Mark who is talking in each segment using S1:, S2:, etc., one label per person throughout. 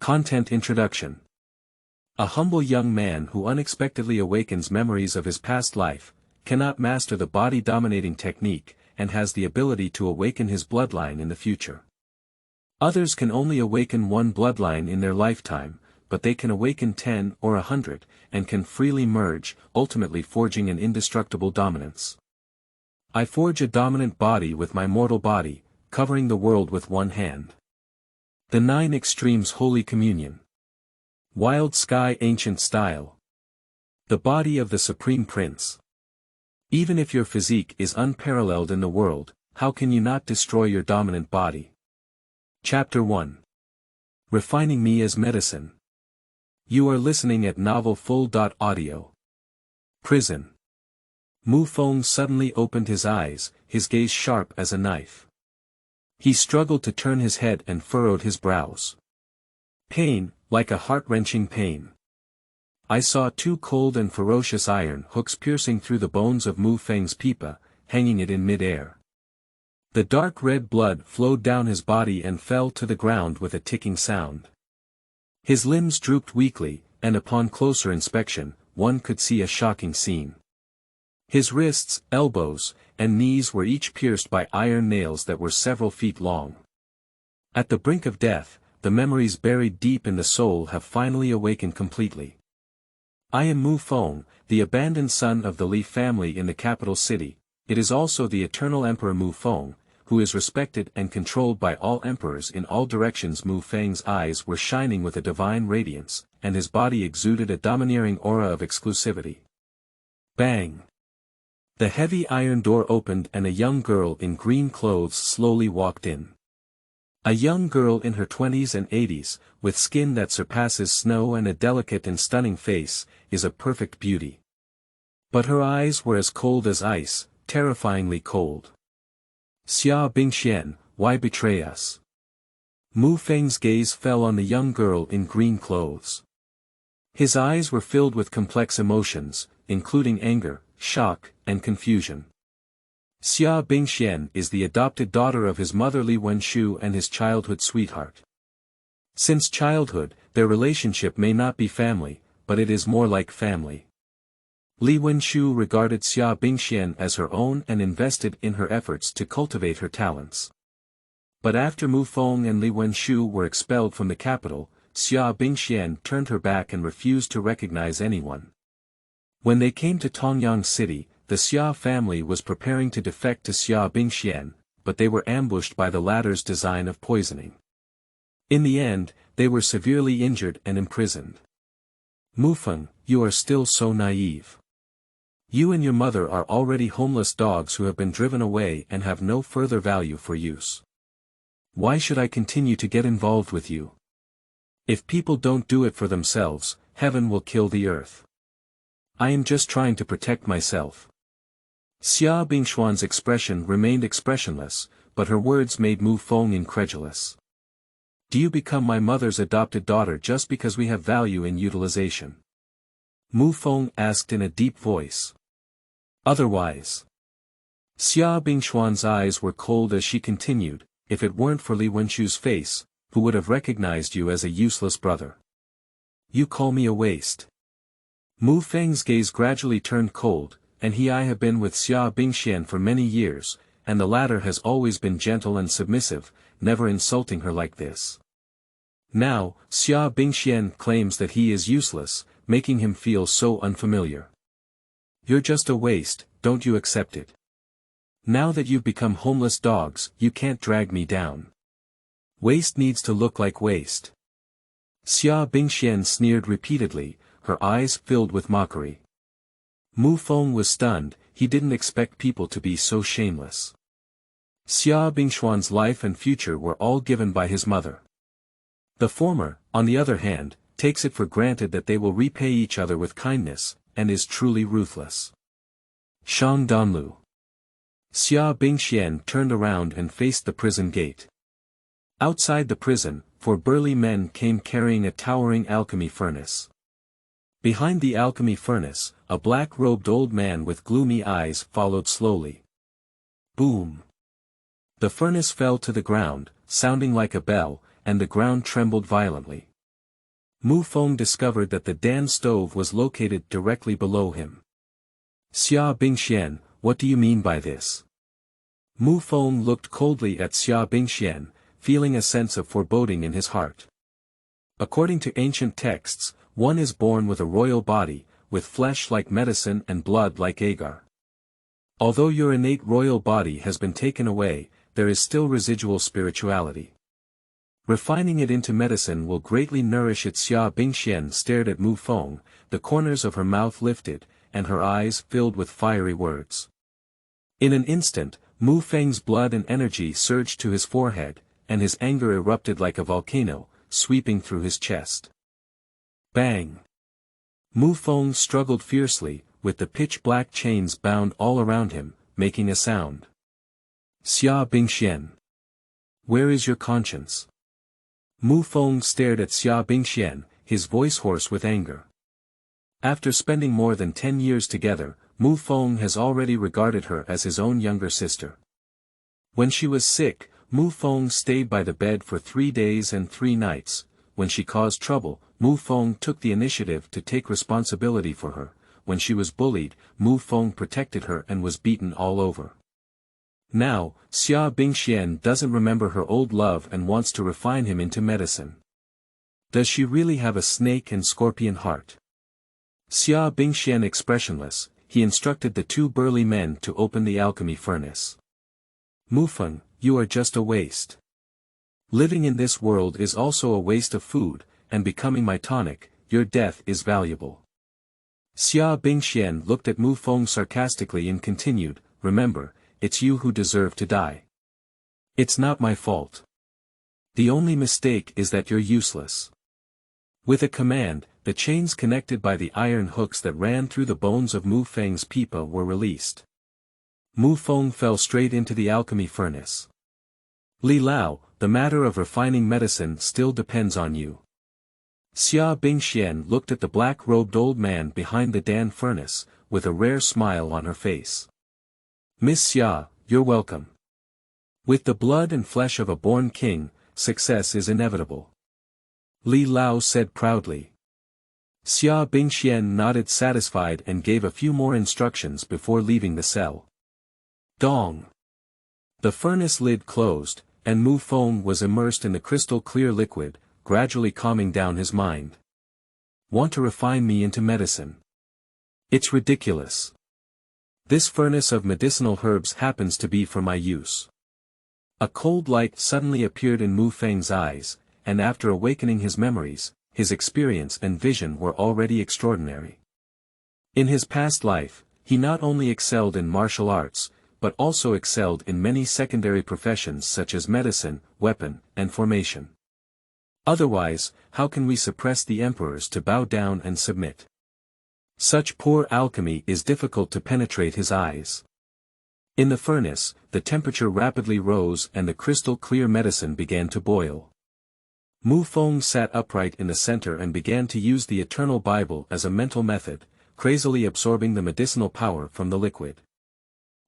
S1: Content Introduction. A humble young man who unexpectedly awakens memories of his past life, cannot master the body-dominating technique, and has the ability to awaken his bloodline in the future. Others can only awaken one bloodline in their lifetime, but they can awaken 10 or 100, and can freely merge, ultimately forging an indestructible dominance. I forge a dominant body with my mortal body, covering the world with one hand. The 9 Extremes Holy Communion. Wild Sky Ancient Style. The body of the Supreme Prince. Even if your physique is unparalleled in the world, how can you not destroy your dominant body? Chapter 1. Refining Me as Medicine. You are listening at novelfull.audio. Prison. Mu Feng suddenly opened his eyes, his gaze sharp as a knife. He struggled to turn his head and furrowed his brows. Pain, like a heart-wrenching pain. I saw 2 cold and ferocious iron hooks piercing through the bones of Mu Feng's pipa, hanging it in mid-air. The dark red blood flowed down his body and fell to the ground with a ticking sound. His limbs drooped weakly, and upon closer inspection, one could see a shocking scene. His wrists, elbows, and knees were each pierced by iron nails that were several feet long. At the brink of death, the memories buried deep in the soul have finally awakened completely. I am Mu Feng, the abandoned son of the Li family in the capital city. It is also the eternal Emperor Mu Feng, who is respected and controlled by all emperors in all directions. Mu Feng's eyes were shining with a divine radiance, and his body exuded a domineering aura of exclusivity. Bang! The heavy iron door opened and a young girl in green clothes slowly walked in. A young girl in her 20s and 80s, with skin that surpasses snow and a delicate and stunning face, is a perfect beauty. But her eyes were as cold as ice, terrifyingly cold. Xia Bingxian, why betray us? Mu Feng's gaze fell on the young girl in green clothes. His eyes were filled with complex emotions, including anger, shock, and confusion. Xia Bingxian is the adopted daughter of his mother Li Wenshu and his childhood sweetheart. Since childhood, their relationship may not be family, but it is more like family. Li Wenshu regarded Xia Bingxian as her own and invested in her efforts to cultivate her talents. But after Mu Feng and Li Wenshu were expelled from the capital, Xia Bingxian turned her back and refused to recognize anyone. When they came to Tongyang City, the Xia family was preparing to defect to Xia Bingxian, but they were ambushed by the latter's design of poisoning. In the end, they were severely injured and imprisoned. Mu Feng, you are still so naive. You and your mother are already homeless dogs who have been driven away and have no further value for use. Why should I continue to get involved with you? If people don't do it for themselves, heaven will kill the earth. I am just trying to protect myself. Xia Bingxuan's expression remained expressionless, but her words made Mu Feng incredulous. Do you become my mother's adopted daughter just because we have value in utilization? Mu Feng asked in a deep voice. Otherwise. Xia Bingxuan's eyes were cold as she continued, if it weren't for Li Wenshu's face, who would have recognized you as a useless brother? You call me a waste. Mu Feng's gaze gradually turned cold, and I have been with Xia Bingxian for many years, and the latter has always been gentle and submissive, never insulting her like this. Now, Xia Bingxian claims that he is useless, making him feel so unfamiliar. You're just a waste, don't you accept it? Now that you've become homeless dogs, you can't drag me down. Waste needs to look like waste. Xia Bingxian sneered repeatedly, her eyes filled with mockery. Mu Feng was stunned, he didn't expect people to be so shameless. Xia Bingxuan's life and future were all given by his mother. The former, on the other hand, takes it for granted that they will repay each other with kindness, and is truly ruthless. Shang Danlu. Xia Bingxian turned around and faced the prison gate. Outside the prison, 4 burly men came carrying a towering alchemy furnace. Behind the alchemy furnace, a black-robed old man with gloomy eyes followed slowly. Boom! The furnace fell to the ground, sounding like a bell, and the ground trembled violently. Mu Feng discovered that the Dan stove was located directly below him. Xia Bingxian, what do you mean by this? Mu Feng looked coldly at Xia Bingxian, feeling a sense of foreboding in his heart. According to ancient texts, one is born with a royal body, with flesh like medicine and blood like agar. Although your innate royal body has been taken away, there is still residual spirituality. Refining it into medicine will greatly nourish it. Xia Bingxian stared at Mu Feng, the corners of her mouth lifted, and her eyes filled with fiery words. In an instant, Mu Feng's blood and energy surged to his forehead, and his anger erupted like a volcano, sweeping through his chest. Bang! Mu Feng struggled fiercely, with the pitch-black chains bound all around him, making a sound. Xia Bingxian. Where is your conscience? Mu Feng stared at Xia Bingxian, his voice hoarse with anger. After spending more than 10 years together, Mu Feng has already regarded her as his own younger sister. When she was sick, Mu Feng stayed by the bed for 3 days and 3 nights. When she caused trouble, Mu Feng took the initiative to take responsibility for her. When she was bullied, Mu Feng protected her and was beaten all over. Now, Xia Bingxian doesn't remember her old love and wants to refine him into medicine. Does she really have a snake and scorpion heart? Xia Bingxian expressionless, he instructed the 2 burly men to open the alchemy furnace. Mu Feng, you are just a waste. Living in this world is also a waste of food, and becoming my tonic, your death is valuable. Xia Bingxian looked at Mu Feng sarcastically and continued, remember, it's you who deserve to die. It's not my fault. The only mistake is that you're useless. With a command, the chains connected by the iron hooks that ran through the bones of Mu Feng's pipa were released. Mu Feng fell straight into the alchemy furnace. Li Lao, the matter of refining medicine still depends on you. Xia Bingxian looked at the black-robed old man behind the Dan furnace, with a rare smile on her face. Miss Xia, you're welcome. With the blood and flesh of a born king, success is inevitable. Li Lao said proudly. Xia Bingxian nodded satisfied and gave a few more instructions before leaving the cell. Dong! The furnace lid closed, and Mu Feng was immersed in the crystal-clear liquid, gradually calming down his mind. Want to refine me into medicine? It's ridiculous. This furnace of medicinal herbs happens to be for my use. A cold light suddenly appeared in Mu Feng's eyes, and after awakening his memories, his experience and vision were already extraordinary. In his past life, he not only excelled in martial arts, but also excelled in many secondary professions such as medicine, weapon, and formation. Otherwise, how can we suppress the emperors to bow down and submit? Such poor alchemy is difficult to penetrate his eyes. In the furnace, the temperature rapidly rose and the crystal-clear medicine began to boil. Mu Feng sat upright in the center and began to use the Eternal Bible as a mental method, crazily absorbing the medicinal power from the liquid.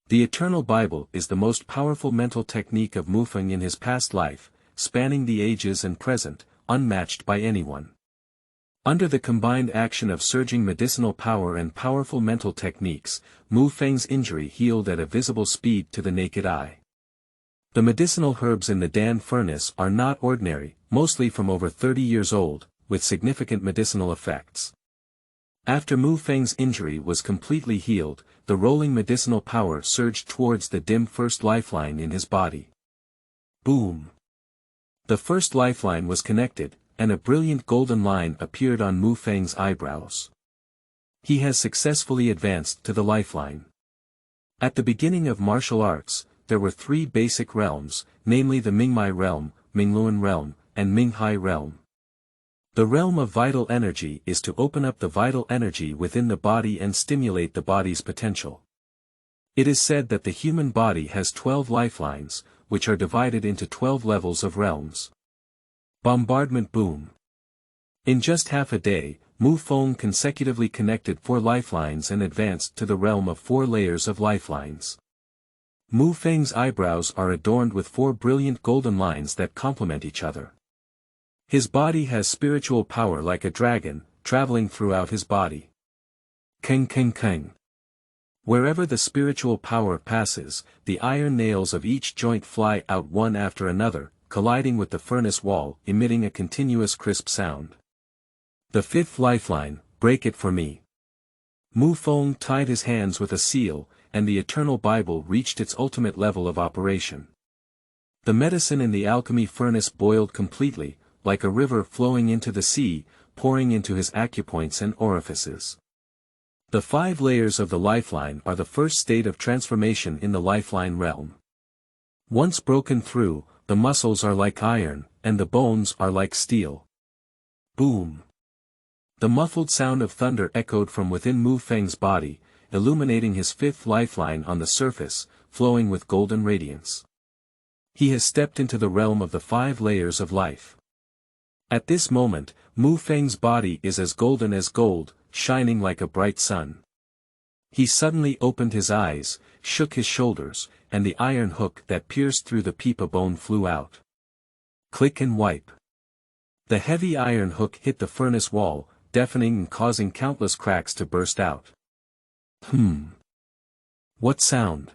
S1: The Eternal Bible is the most powerful mental technique of Mu Feng in his past life, spanning the ages and present, unmatched by anyone. Under the combined action of surging medicinal power and powerful mental techniques, Mu Feng's injury healed at a visible speed to the naked eye. The medicinal herbs in the Dan furnace are not ordinary, mostly from over 30 years old, with significant medicinal effects. After Mu Feng's injury was completely healed, the rolling medicinal power surged towards the dim first lifeline in his body. Boom! The first lifeline was connected, and a brilliant golden line appeared on Mu Feng's eyebrows. He has successfully advanced to the lifeline. At the beginning of martial arts, there were 3 basic realms, namely the Mingmai realm, Mingluan realm, and Minghai realm. The realm of vital energy is to open up the vital energy within the body and stimulate the body's potential. It is said that the human body has 12 lifelines, which are divided into 12 levels of realms. Bombardment boom. In just half a day, Mu Feng consecutively connected 4 lifelines and advanced to the realm of 4 layers of lifelines. Mu Feng's eyebrows are adorned with 4 brilliant golden lines that complement each other. His body has spiritual power like a dragon, traveling throughout his body. Keng keng keng. Wherever the spiritual power passes, the iron nails of each joint fly out one after another, colliding with the furnace wall, emitting a continuous crisp sound. The fifth lifeline, break it for me. Mu Feng tied his hands with a seal, and the Eternal Bible reached its ultimate level of operation. The medicine in the alchemy furnace boiled completely, like a river flowing into the sea, pouring into his acupoints and orifices. The 5 layers of the lifeline are the first state of transformation in the lifeline realm. Once broken through, the muscles are like iron, and the bones are like steel. Boom! The muffled sound of thunder echoed from within Mu Feng's body, illuminating his 5th lifeline on the surface, flowing with golden radiance. He has stepped into the realm of the 5 layers of life. At this moment, Mu Feng's body is as golden as gold, shining like a bright sun. He suddenly opened his eyes, shook his shoulders, and the iron hook that pierced through the pipa bone flew out. Click and wipe. The heavy iron hook hit the furnace wall, deafening and causing countless cracks to burst out. What sound?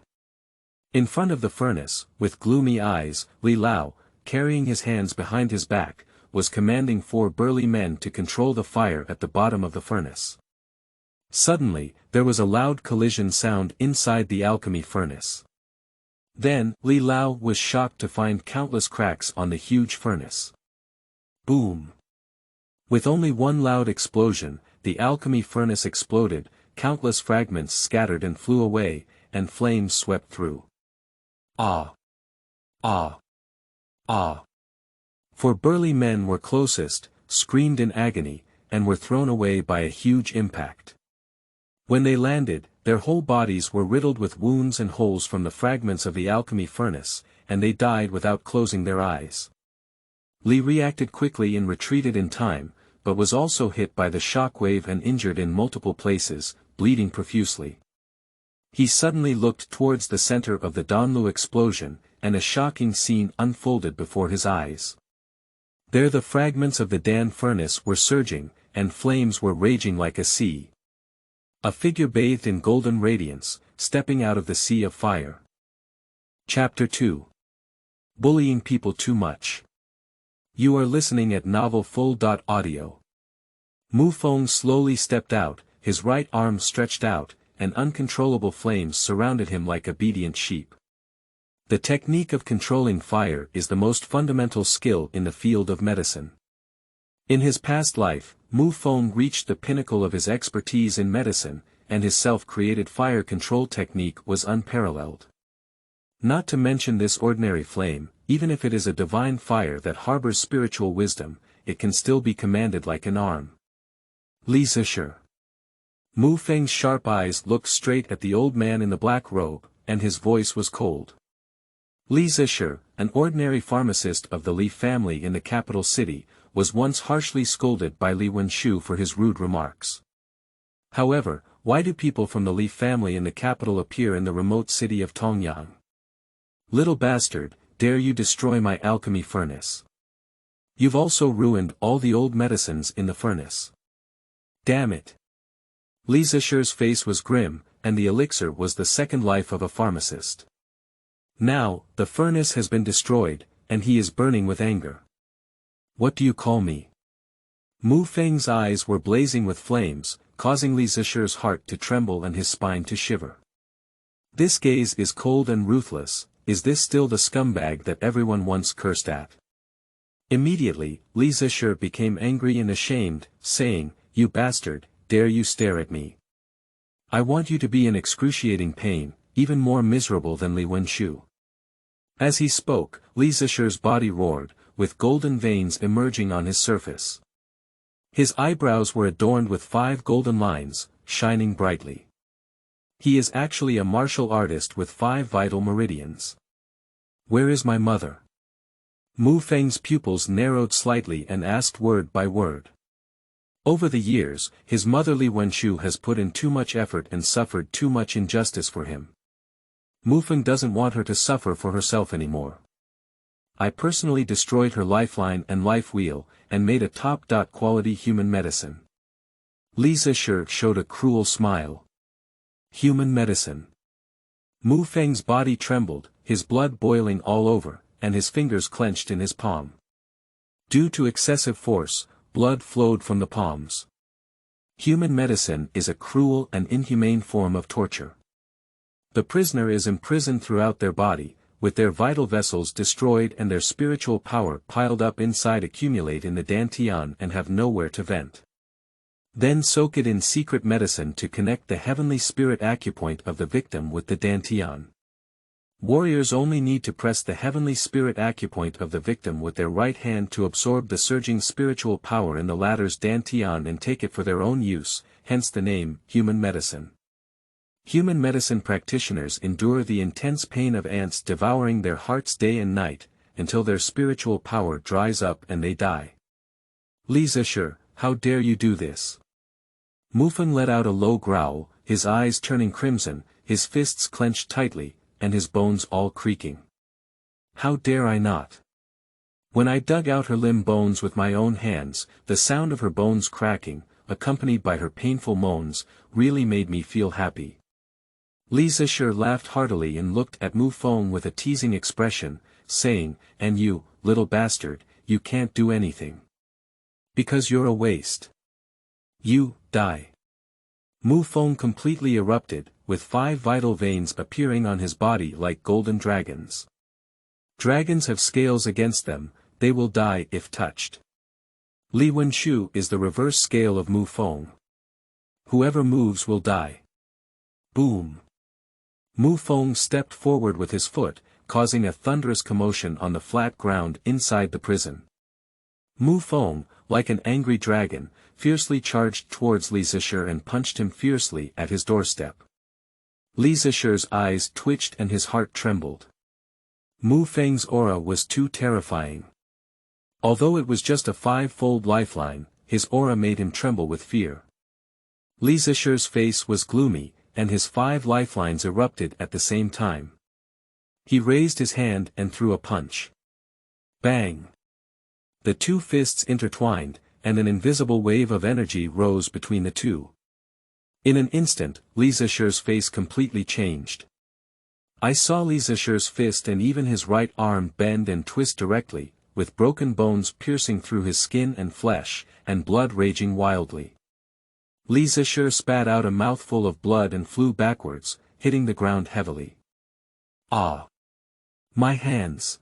S1: In front of the furnace, with gloomy eyes, Li Lao, carrying his hands behind his back, was commanding 4 burly men to control the fire at the bottom of the furnace. Suddenly, there was a loud collision sound inside the alchemy furnace. Then, Li Lao was shocked to find countless cracks on the huge furnace. Boom! With only one loud explosion, the alchemy furnace exploded, countless fragments scattered and flew away, and flames swept through. Ah! Ah! Ah! 4 burly men were closest, screamed in agony, and were thrown away by a huge impact. When they landed, their whole bodies were riddled with wounds and holes from the fragments of the alchemy furnace, and they died without closing their eyes. Li reacted quickly and retreated in time, but was also hit by the shock wave and injured in multiple places, bleeding profusely. He suddenly looked towards the center of the Danlu explosion, and a shocking scene unfolded before his eyes. There the fragments of the Dan furnace were surging, and flames were raging like a sea. A figure bathed in golden radiance, stepping out of the sea of fire. Chapter 2. Bullying people too much. You are listening at novelfull.audio. Mu Feng slowly stepped out, his right arm stretched out, and uncontrollable flames surrounded him like obedient sheep. The technique of controlling fire is the most fundamental skill in the field of medicine. In his past life, Mu Feng reached the pinnacle of his expertise in medicine, and his self-created fire control technique was unparalleled. Not to mention this ordinary flame, even if it is a divine fire that harbors spiritual wisdom, it can still be commanded like an arm. Li Zisher. Mu Feng's sharp eyes looked straight at the old man in the black robe, and his voice was cold. Li Zisher, an ordinary pharmacist of the Li family in the capital city, was once harshly scolded by Li Wenshu for his rude remarks. However, why do people from the Li family in the capital appear in the remote city of Tongyang? Little bastard, dare you destroy my alchemy furnace? You've also ruined all the old medicines in the furnace. Damn it! Li Zisher's face was grim, and the elixir was the second life of a pharmacist. Now, the furnace has been destroyed, and he is burning with anger. What do you call me? Mu Feng's eyes were blazing with flames, causing Li Zisher's heart to tremble and his spine to shiver. This gaze is cold and ruthless. Is this still the scumbag that everyone once cursed at? Immediately, Li Zisher became angry and ashamed, saying, "You bastard, dare you stare at me? I want you to be in excruciating pain, even more miserable than Li Wenshu." As he spoke, Li Zisher's body roared, with golden veins emerging on his surface. His eyebrows were adorned with 5 golden lines, shining brightly. He is actually a martial artist with 5 vital meridians. Where is my mother? Mu Feng's pupils narrowed slightly and asked word by word. Over the years, his mother Li Wenshu has put in too much effort and suffered too much injustice for him. Mu Feng doesn't want her to suffer for herself anymore. I personally destroyed her lifeline and life wheel, and made a top-quality human medicine. Li Zisher showed a cruel smile. Human medicine. Mu Feng's body trembled, his blood boiling all over, and his fingers clenched in his palm. Due to excessive force, blood flowed from the palms. Human medicine is a cruel and inhumane form of torture. The prisoner is imprisoned throughout their body, with their vital vessels destroyed and their spiritual power piled up inside, accumulate in the dantian and have nowhere to vent. Then soak it in secret medicine to connect the heavenly spirit acupoint of the victim with the dantian. Warriors only need to press the heavenly spirit acupoint of the victim with their right hand to absorb the surging spiritual power in the latter's dantian and take it for their own use, hence the name, human medicine. Human medicine practitioners endure the intense pain of ants devouring their hearts day and night, until their spiritual power dries up and they die. Li Zisher, how dare you do this? Mu Feng let out a low growl, his eyes turning crimson, his fists clenched tightly, and his bones all creaking. How dare I not? When I dug out her limb bones with my own hands, the sound of her bones cracking, accompanied by her painful moans, really made me feel happy. Li Zisher laughed heartily and looked at Mu Feng with a teasing expression, saying, "And you, little bastard, you can't do anything. Because you're a waste. You, die." Mu Feng completely erupted, with 5 vital veins appearing on his body like golden dragons. Dragons have scales against them, they will die if touched. Li Wenshu is the reverse scale of Mu Feng. Whoever moves will die. Boom. Mu Feng stepped forward with his foot, causing a thunderous commotion on the flat ground inside the prison. Mu Feng, like an angry dragon, fiercely charged towards Li Zisher and punched him fiercely at his doorstep. Li Zisher's eyes twitched and his heart trembled. Mu Feng's aura was too terrifying. Although it was just a 5-fold lifeline, his aura made him tremble with fear. Li Zisher's face was gloomy, and his 5 lifelines erupted at the same time. He raised his hand and threw a punch. Bang! The 2 fists intertwined, and an invisible wave of energy rose between the 2. In an instant, Li Zisher's face completely changed. I saw Li Zisher's fist and even his right arm bend and twist directly, with broken bones piercing through his skin and flesh, and blood raging wildly. Li Zisher spat out a mouthful of blood and flew backwards, hitting the ground heavily. Ah! My hands!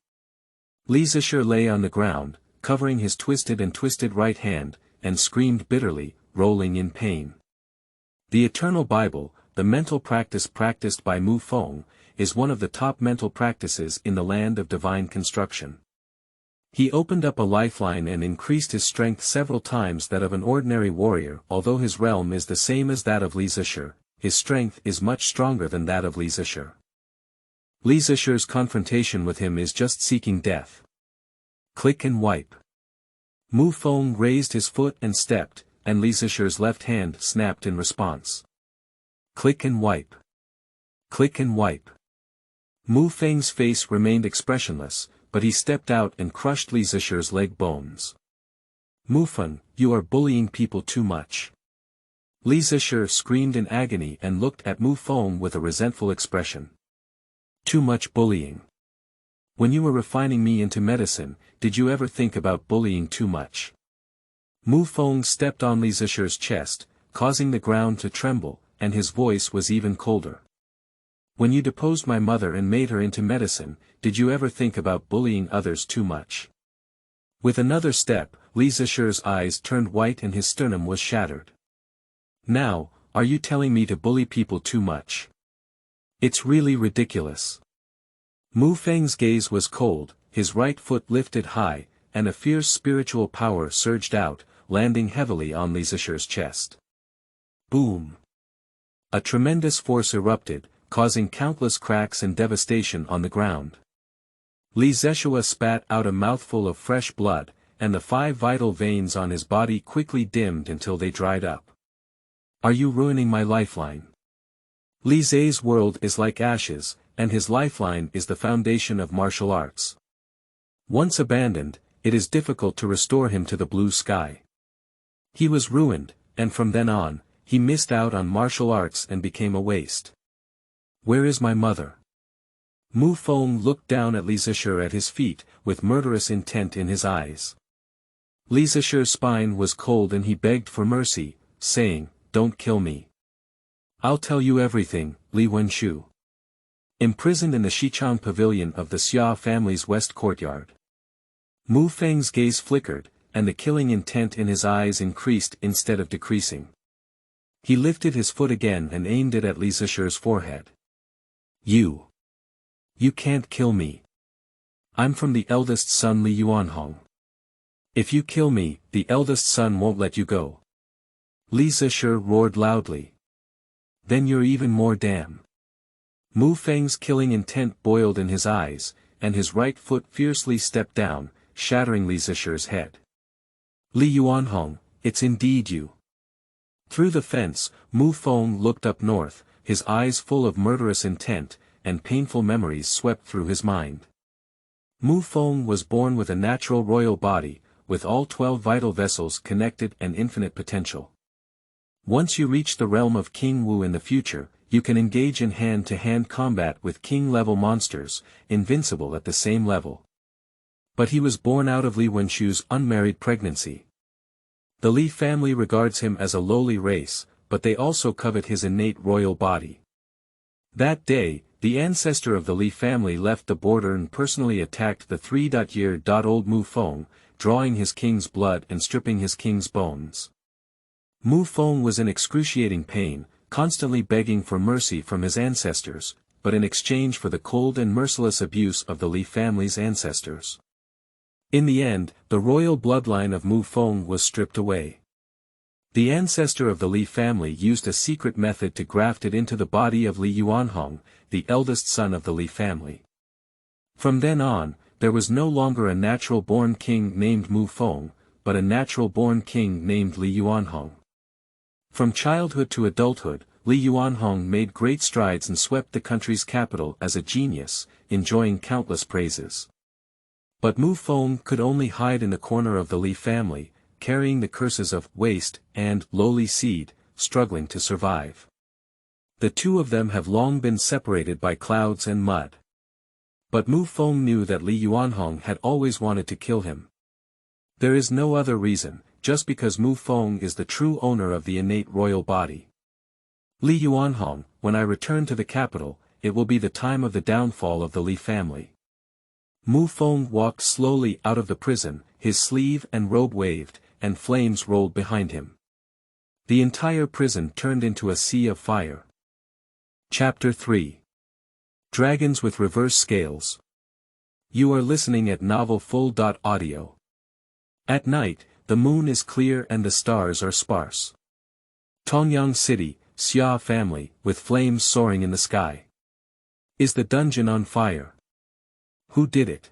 S1: Li Zisher lay on the ground, covering his twisted right hand, and screamed bitterly, rolling in pain. The Eternal Bible, the mental practice practiced by Mu Feng, is one of the top mental practices in the land of divine construction. He opened up a lifeline and increased his strength several times that of an ordinary warrior. Although his realm is the same as that of Li Zisher, his strength is much stronger than that of Li Zisher. Li Zisher's confrontation with him is just seeking death. Click and wipe. Mu Feng raised his foot and stepped, and Li Zisher's left hand snapped in response. Click and wipe. Click and wipe. Mu Feng's face remained expressionless, but he stepped out and crushed Li Zisher's leg bones. Mu Feng, you are bullying people too much. Li Zisher screamed in agony and looked at Mu Feng with a resentful expression. Too much bullying. When you were refining me into medicine, did you ever think about bullying too much? Mu Feng stepped on Li Zisher's chest, causing the ground to tremble, and his voice was even colder. When you deposed my mother and made her into medicine, did you ever think about bullying others too much? With another step, Li Zisher's eyes turned white and his sternum was shattered. Now, are you telling me to bully people too much? It's really ridiculous. Mu Feng's gaze was cold, his right foot lifted high, and a fierce spiritual power surged out, landing heavily on Li Zisher's chest. Boom! A tremendous force erupted, causing countless cracks and devastation on the ground. Li Zisher spat out a mouthful of fresh blood, and the 5 vital veins on his body quickly dimmed until they dried up. Are you ruining my lifeline? Li Zisher's world is like ashes, and his lifeline is the foundation of martial arts. Once abandoned, it is difficult to restore him to the blue sky. He was ruined, and from then on, he missed out on martial arts and became a waste. Where is my mother? Mu Feng looked down at Li Zisher at his feet, with murderous intent in his eyes. Li Zisher's spine was cold and he begged for mercy, saying, "Don't kill me. I'll tell you everything, Li Wenshu." Imprisoned in the Xichang pavilion of the Xia family's west courtyard. Mu Feng's gaze flickered, and the killing intent in his eyes increased instead of decreasing. He lifted his foot again and aimed it at Li Zisher's forehead. You can't kill me. I'm from the eldest son Li Yuanhong. If you kill me, the eldest son won't let you go. Li Zisher roared loudly. Then you're even more damn. Mu Feng's killing intent boiled in his eyes, and his right foot fiercely stepped down, shattering Li Zisher's head. Li Yuanhong, it's indeed you. Through the fence, Mu Feng looked up north, his eyes full of murderous intent, and painful memories swept through his mind. Mu Feng was born with a natural royal body, with all 12 vital vessels connected and infinite potential. Once you reach the realm of King Wu in the future, you can engage in hand-to-hand combat with king-level monsters, invincible at the same level. But he was born out of Li Wenshu's unmarried pregnancy. The Li family regards him as a lowly race, but they also covet his innate royal body. That day, the ancestor of the Li family left the border and personally attacked the 3-year-old Mu Feng, drawing his king's blood and stripping his king's bones. Mu Feng was in excruciating pain, constantly begging for mercy from his ancestors, but in exchange for the cold and merciless abuse of the Li family's ancestors. In the end, the royal bloodline of Mu Feng was stripped away. The ancestor of the Li family used a secret method to graft it into the body of Li Yuanhong, the eldest son of the Li family. From then on, there was no longer a natural-born king named Mu Feng, but a natural-born king named Li Yuanhong. From childhood to adulthood, Li Yuanhong made great strides and swept the country's capital as a genius, enjoying countless praises. But Mu Feng could only hide in the corner of the Li family, carrying the curses of waste and lowly seed, struggling to survive. The two of them have long been separated by clouds and mud. But Mu Feng knew that Li Yuanhong had always wanted to kill him. There is no other reason, just because Mu Feng is the true owner of the innate royal body. Li Yuanhong, when I return to the capital, it will be the time of the downfall of the Li family. Mu Feng walked slowly out of the prison, his sleeve and robe waved, and flames rolled behind him. The entire prison turned into a sea of fire. Chapter 3. Dragons with Reverse Scales. You are listening at novelfull.audio. At night, the moon is clear and the stars are sparse. Tongyang City, Xia family, with flames soaring in the sky. Is the dungeon on fire? Who did it?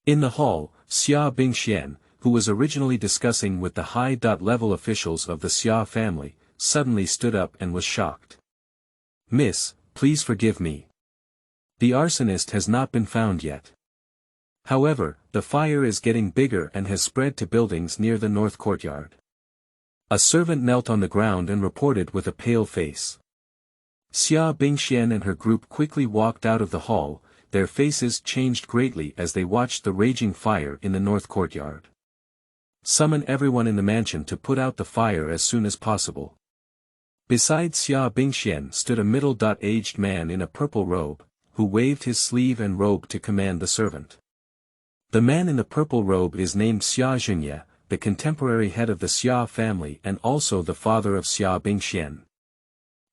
S1: In the hall, Xia Bingxian, who was originally discussing with the high-level officials of the Xia family, suddenly stood up and was shocked. Miss, please forgive me. The arsonist has not been found yet. However, the fire is getting bigger and has spread to buildings near the north courtyard. A servant knelt on the ground and reported with a pale face. Xia Bingxian and her group quickly walked out of the hall, their faces changed greatly as they watched the raging fire in the north courtyard. Summon everyone in the mansion to put out the fire as soon as possible. Beside Xia Bingxian stood a middle-aged man in a purple robe, who waved his sleeve and robe to command the servant. The man in the purple robe is named Xia Zhengye, the contemporary head of the Xia family and also the father of Xia Bingxian.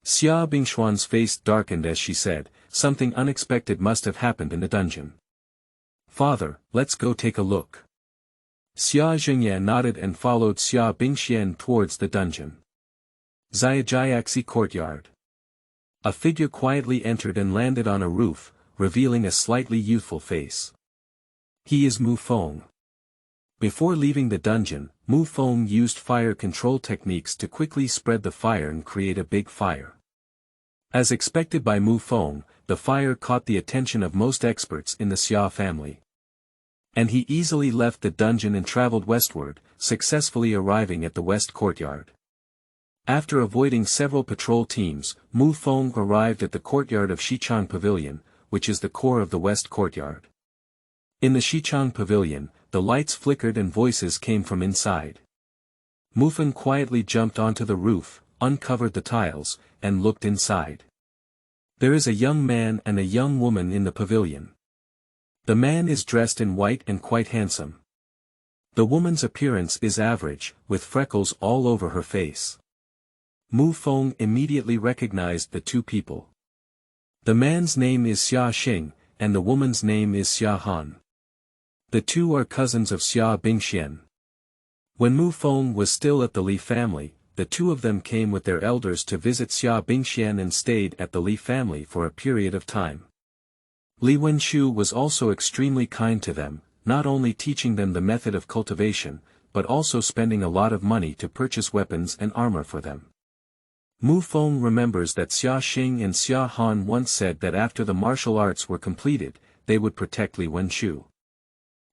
S1: Xia Bingxuan's face darkened as she said, something unexpected must have happened in the dungeon. Father, let's go take a look. Xia Zhengye nodded and followed Xia Bingxian towards the dungeon. Xiajiaxi courtyard. A figure quietly entered and landed on a roof, revealing a slightly youthful face. He is Mu Feng. Before leaving the dungeon, Mu Feng used fire control techniques to quickly spread the fire and create a big fire. As expected by Mu Feng, the fire caught the attention of most experts in the Xia family. And he easily left the dungeon and traveled westward, successfully arriving at the west courtyard. After avoiding several patrol teams, Mu Feng arrived at the courtyard of Shichang Pavilion, which is the core of the west courtyard. In the Shichang Pavilion, the lights flickered and voices came from inside. Mu Feng quietly jumped onto the roof, uncovered the tiles, and looked inside. There is a young man and a young woman in the pavilion. The man is dressed in white and quite handsome. The woman's appearance is average, with freckles all over her face. Mu Feng immediately recognized the two people. The man's name is Xia Xing, and the woman's name is Xia Han. The two are cousins of Xia Bingxian. When Mu Feng was still at the Li family, the two of them came with their elders to visit Xia Bingxian and stayed at the Li family for a period of time. Li Wenshu was also extremely kind to them, not only teaching them the method of cultivation, but also spending a lot of money to purchase weapons and armor for them. Mu Feng remembers that Xia Xing and Xia Han once said that after the martial arts were completed, they would protect Li Wenshu.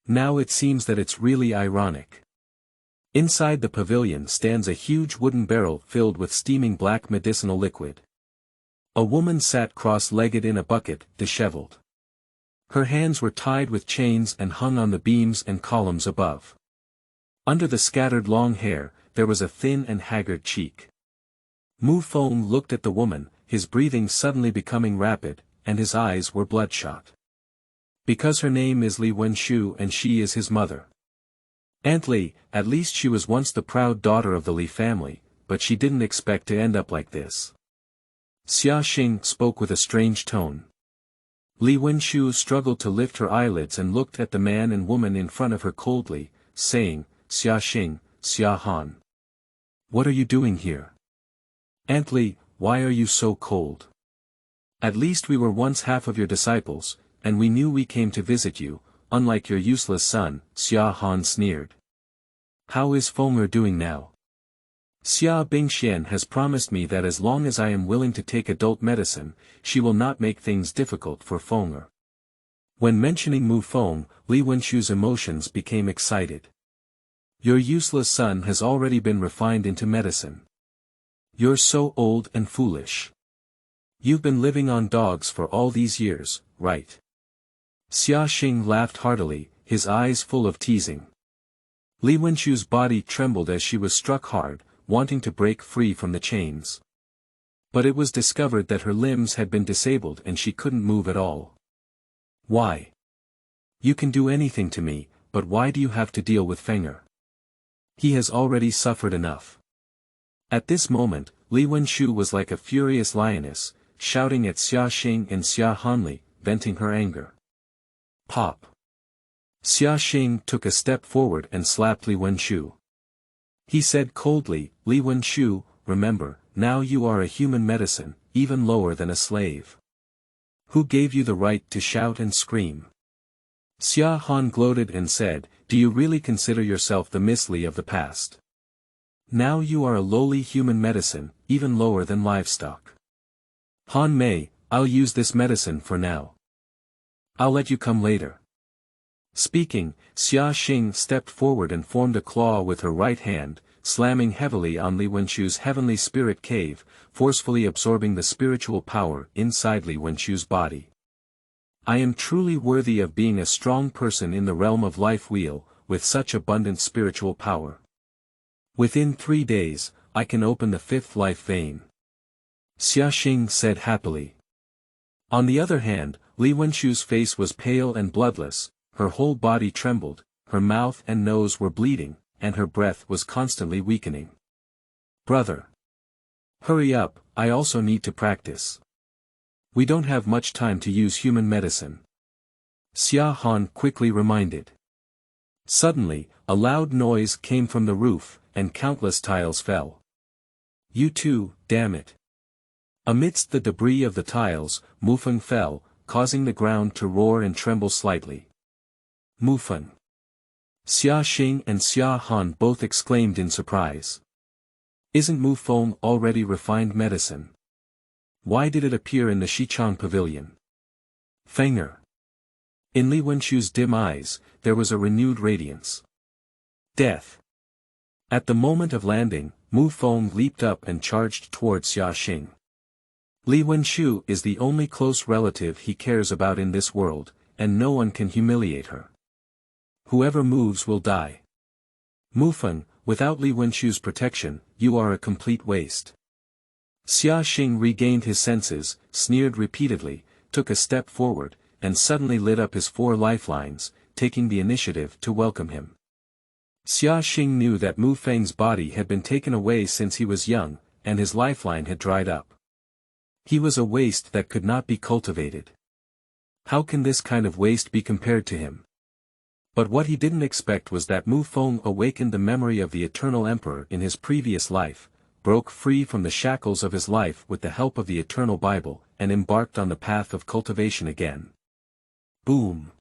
S1: Now it seems that it's really ironic. Inside the pavilion stands a huge wooden barrel filled with steaming black medicinal liquid. A woman sat cross-legged in a bucket, disheveled. Her hands were tied with chains and hung on the beams and columns above. Under the scattered long hair, there was a thin and haggard cheek. Mu Feng looked at the woman, his breathing suddenly becoming rapid, and his eyes were bloodshot. Because her name is Li Wenshu and she is his mother. Aunt Li, at least she was once the proud daughter of the Li family, but she didn't expect to end up like this. Xia Xing spoke with a strange tone. Li Wenshu struggled to lift her eyelids and looked at the man and woman in front of her coldly, saying, Xia Xing, Xia Han. What are you doing here? Aunt Li, why are you so cold? At least we were once half of your disciples, and we knew we came to visit you, unlike your useless son, Xia Han sneered. How is Fenger doing now? Xia Bingxian has promised me that as long as I am willing to take adult medicine, she will not make things difficult for Fenger. When mentioning Mu Feng, Li Wenshu's emotions became excited. Your useless son has already been refined into medicine. You're so old and foolish. You've been living on dogs for all these years, right? Xia Xing laughed heartily, his eyes full of teasing. Li Wenshu's body trembled as she was struck hard, wanting to break free from the chains. But it was discovered that her limbs had been disabled and she couldn't move at all. Why? You can do anything to me, but why do you have to deal with Fenger? He has already suffered enough. At this moment, Li Wenshu was like a furious lioness, shouting at Xia Xing and Xia Hanli, venting her anger. Pop. Xia Xing took a step forward and slapped Li Wenshu. He said coldly, Li Wenshu, remember, now you are a human medicine, even lower than a slave. Who gave you the right to shout and scream? Xia Han gloated and said, do you really consider yourself the Miss Li of the past? Now you are a lowly human medicine, even lower than livestock. Han Mei, I'll use this medicine for now. I'll let you come later. Speaking, Xia Xing stepped forward and formed a claw with her right hand, slamming heavily on Li Wenshu's heavenly spirit cave, forcefully absorbing the spiritual power inside Li Wenshu's body. I am truly worthy of being a strong person in the realm of life wheel, with such abundant spiritual power. Within 3 days, I can open the 5th life vein. Xia Xing said happily. On the other hand, Li Wenshu's face was pale and bloodless, her whole body trembled, her mouth and nose were bleeding, and her breath was constantly weakening. Brother! Hurry up, I also need to practice. We don't have much time to use human medicine. Xia Han quickly reminded. Suddenly, a loud noise came from the roof, and countless tiles fell. You too, damn it. Amidst the debris of the tiles, Mu Feng fell, causing the ground to roar and tremble slightly. Mu Feng. Xia Xing and Xia Han both exclaimed in surprise. Isn't Mu Feng already refined medicine? Why did it appear in the Shichang Pavilion? Fenger. In Li Wenchu's dim eyes, there was a renewed radiance. Death. At the moment of landing, Mu Feng leaped up and charged towards Xia Xing. Li Wenchu is the only close relative he cares about in this world, and no one can humiliate her. Whoever moves will die. Mu Feng, without Li Wenchu's protection, you are a complete waste. Xia Xing regained his senses, sneered repeatedly, took a step forward, and suddenly lit up his 4 lifelines, taking the initiative to welcome him. Xia Xing knew that Mu Feng's body had been taken away since he was young, and his lifeline had dried up. He was a waste that could not be cultivated. How can this kind of waste be compared to him? But what he didn't expect was that Mu Feng awakened the memory of the eternal emperor in his previous life, broke free from the shackles of his life with the help of the eternal Bible, and embarked on the path of cultivation again. Boom!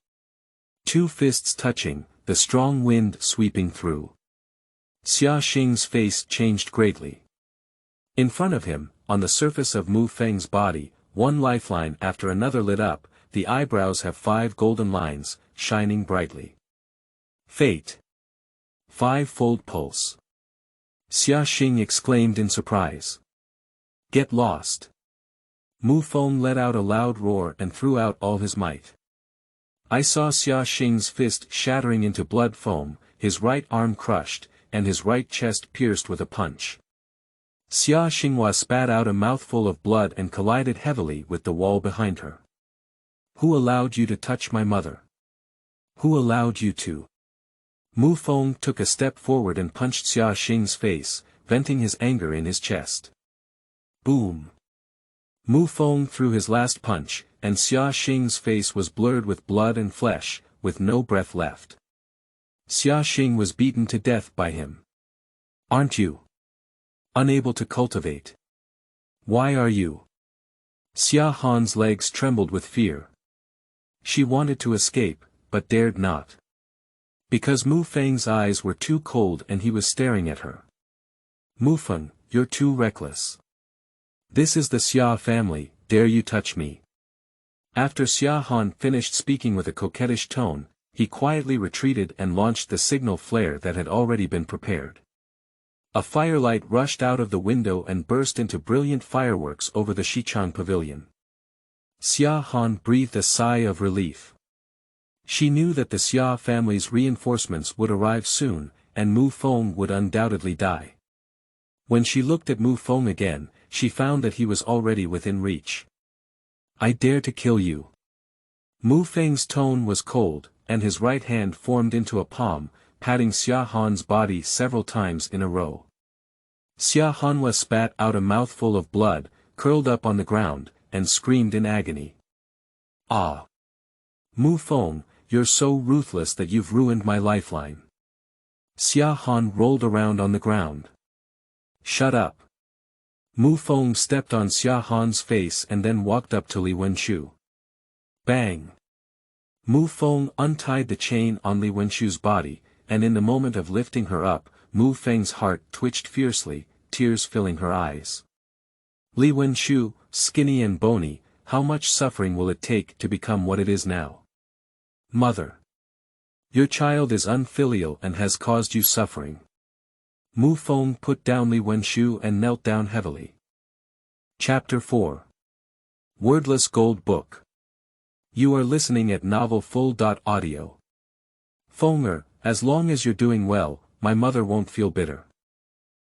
S1: 2 fists touching, the strong wind sweeping through. Xia Xing's face changed greatly. In front of him, on the surface of Mu Feng's body, one lifeline after another lit up, the eyebrows have 5 golden lines, shining brightly. Fate. 5-fold pulse. Xia Xing exclaimed in surprise. Get lost. Mu Feng let out a loud roar and threw out all his might. I saw Xia Xing's fist shattering into blood foam, his right arm crushed, and his right chest pierced with a punch. Xia Xinghua spat out a mouthful of blood and collided heavily with the wall behind her. Who allowed you to touch my mother? Who allowed you to? Mu Feng took a step forward and punched Xia Xing's face, venting his anger in his chest. Boom! Mu Feng threw his last punch, and Xia Xing's face was blurred with blood and flesh, with no breath left. Xia Xing was beaten to death by him. Aren't you unable to cultivate? Why are you? Xia Han's legs trembled with fear. She wanted to escape, but dared not. Because Mu Feng's eyes were too cold and he was staring at her. Mu Feng, you're too reckless. This is the Xia family, dare you touch me? After Xia Han finished speaking with a coquettish tone, he quietly retreated and launched the signal flare that had already been prepared. A firelight rushed out of the window and burst into brilliant fireworks over the Xichang pavilion. Xia Han breathed a sigh of relief. She knew that the Xia family's reinforcements would arrive soon, and Mu Feng would undoubtedly die. When she looked at Mu Feng again, she found that he was already within reach. I dare to kill you. Mu Feng's tone was cold, and his right hand formed into a palm, patting Xia Han's body several times in a row. Xia Hanwa spat out a mouthful of blood, curled up on the ground, and screamed in agony. Ah! Mu Feng, you're so ruthless that you've ruined my lifeline. Xia Han rolled around on the ground. Shut up. Mu Feng stepped on Xia Han's face and then walked up to Li Wenchu. Bang! Mu Feng untied the chain on Li Wenchu's body, and in the moment of lifting her up, Mu Feng's heart twitched fiercely, tears filling her eyes. Li Wenchu, skinny and bony, how much suffering will it take to become what it is now? Mother. Your child is unfilial and has caused you suffering. Mu Feng put down Li Wenchu and knelt down heavily. Chapter 4. Wordless Gold Book. You are listening at novelfull.audio. Fenger, as long as you're doing well, my mother won't feel bitter.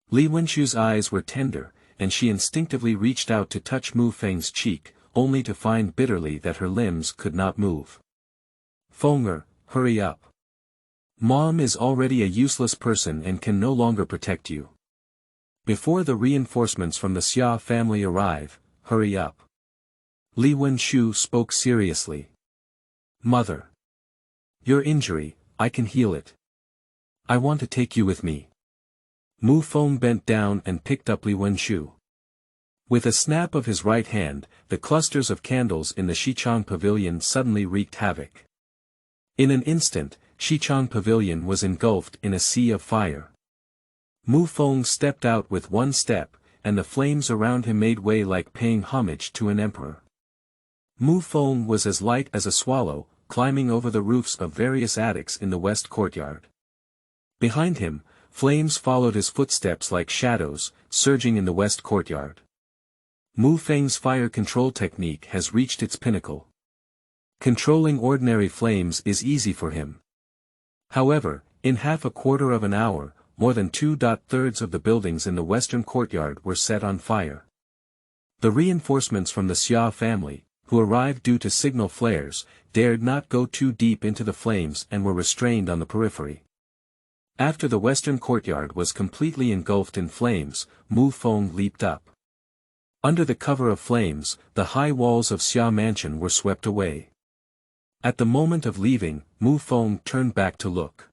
S1: Li Wenchu's eyes were tender, and she instinctively reached out to touch Mu Feng's cheek, only to find bitterly that her limbs could not move. Fenger, hurry up. Mom is already a useless person and can no longer protect you. Before the reinforcements from the Xia family arrive, hurry up. Li Wenchu spoke seriously. Mother. Your injury, I can heal it. I want to take you with me. Mu Feng bent down and picked up Li Wenchu. With a snap of his right hand, the clusters of candles in the Xichang pavilion suddenly wreaked havoc. In an instant, Xichang pavilion was engulfed in a sea of fire. Mu Feng stepped out with one step, and the flames around him made way like paying homage to an emperor. Mu Feng was as light as a swallow, climbing over the roofs of various attics in the west courtyard. Behind him, flames followed his footsteps like shadows, surging in the west courtyard. Mu Feng's fire control technique has reached its pinnacle. Controlling ordinary flames is easy for him. However, in half a quarter of an hour, more than 2/3 of the buildings in the western courtyard were set on fire. The reinforcements from the Xia family, who arrived due to signal flares, dared not go too deep into the flames and were restrained on the periphery. After the western courtyard was completely engulfed in flames, Mu Feng leaped up. Under the cover of flames, the high walls of Xia Mansion were swept away. At the moment of leaving, Mu Feng turned back to look.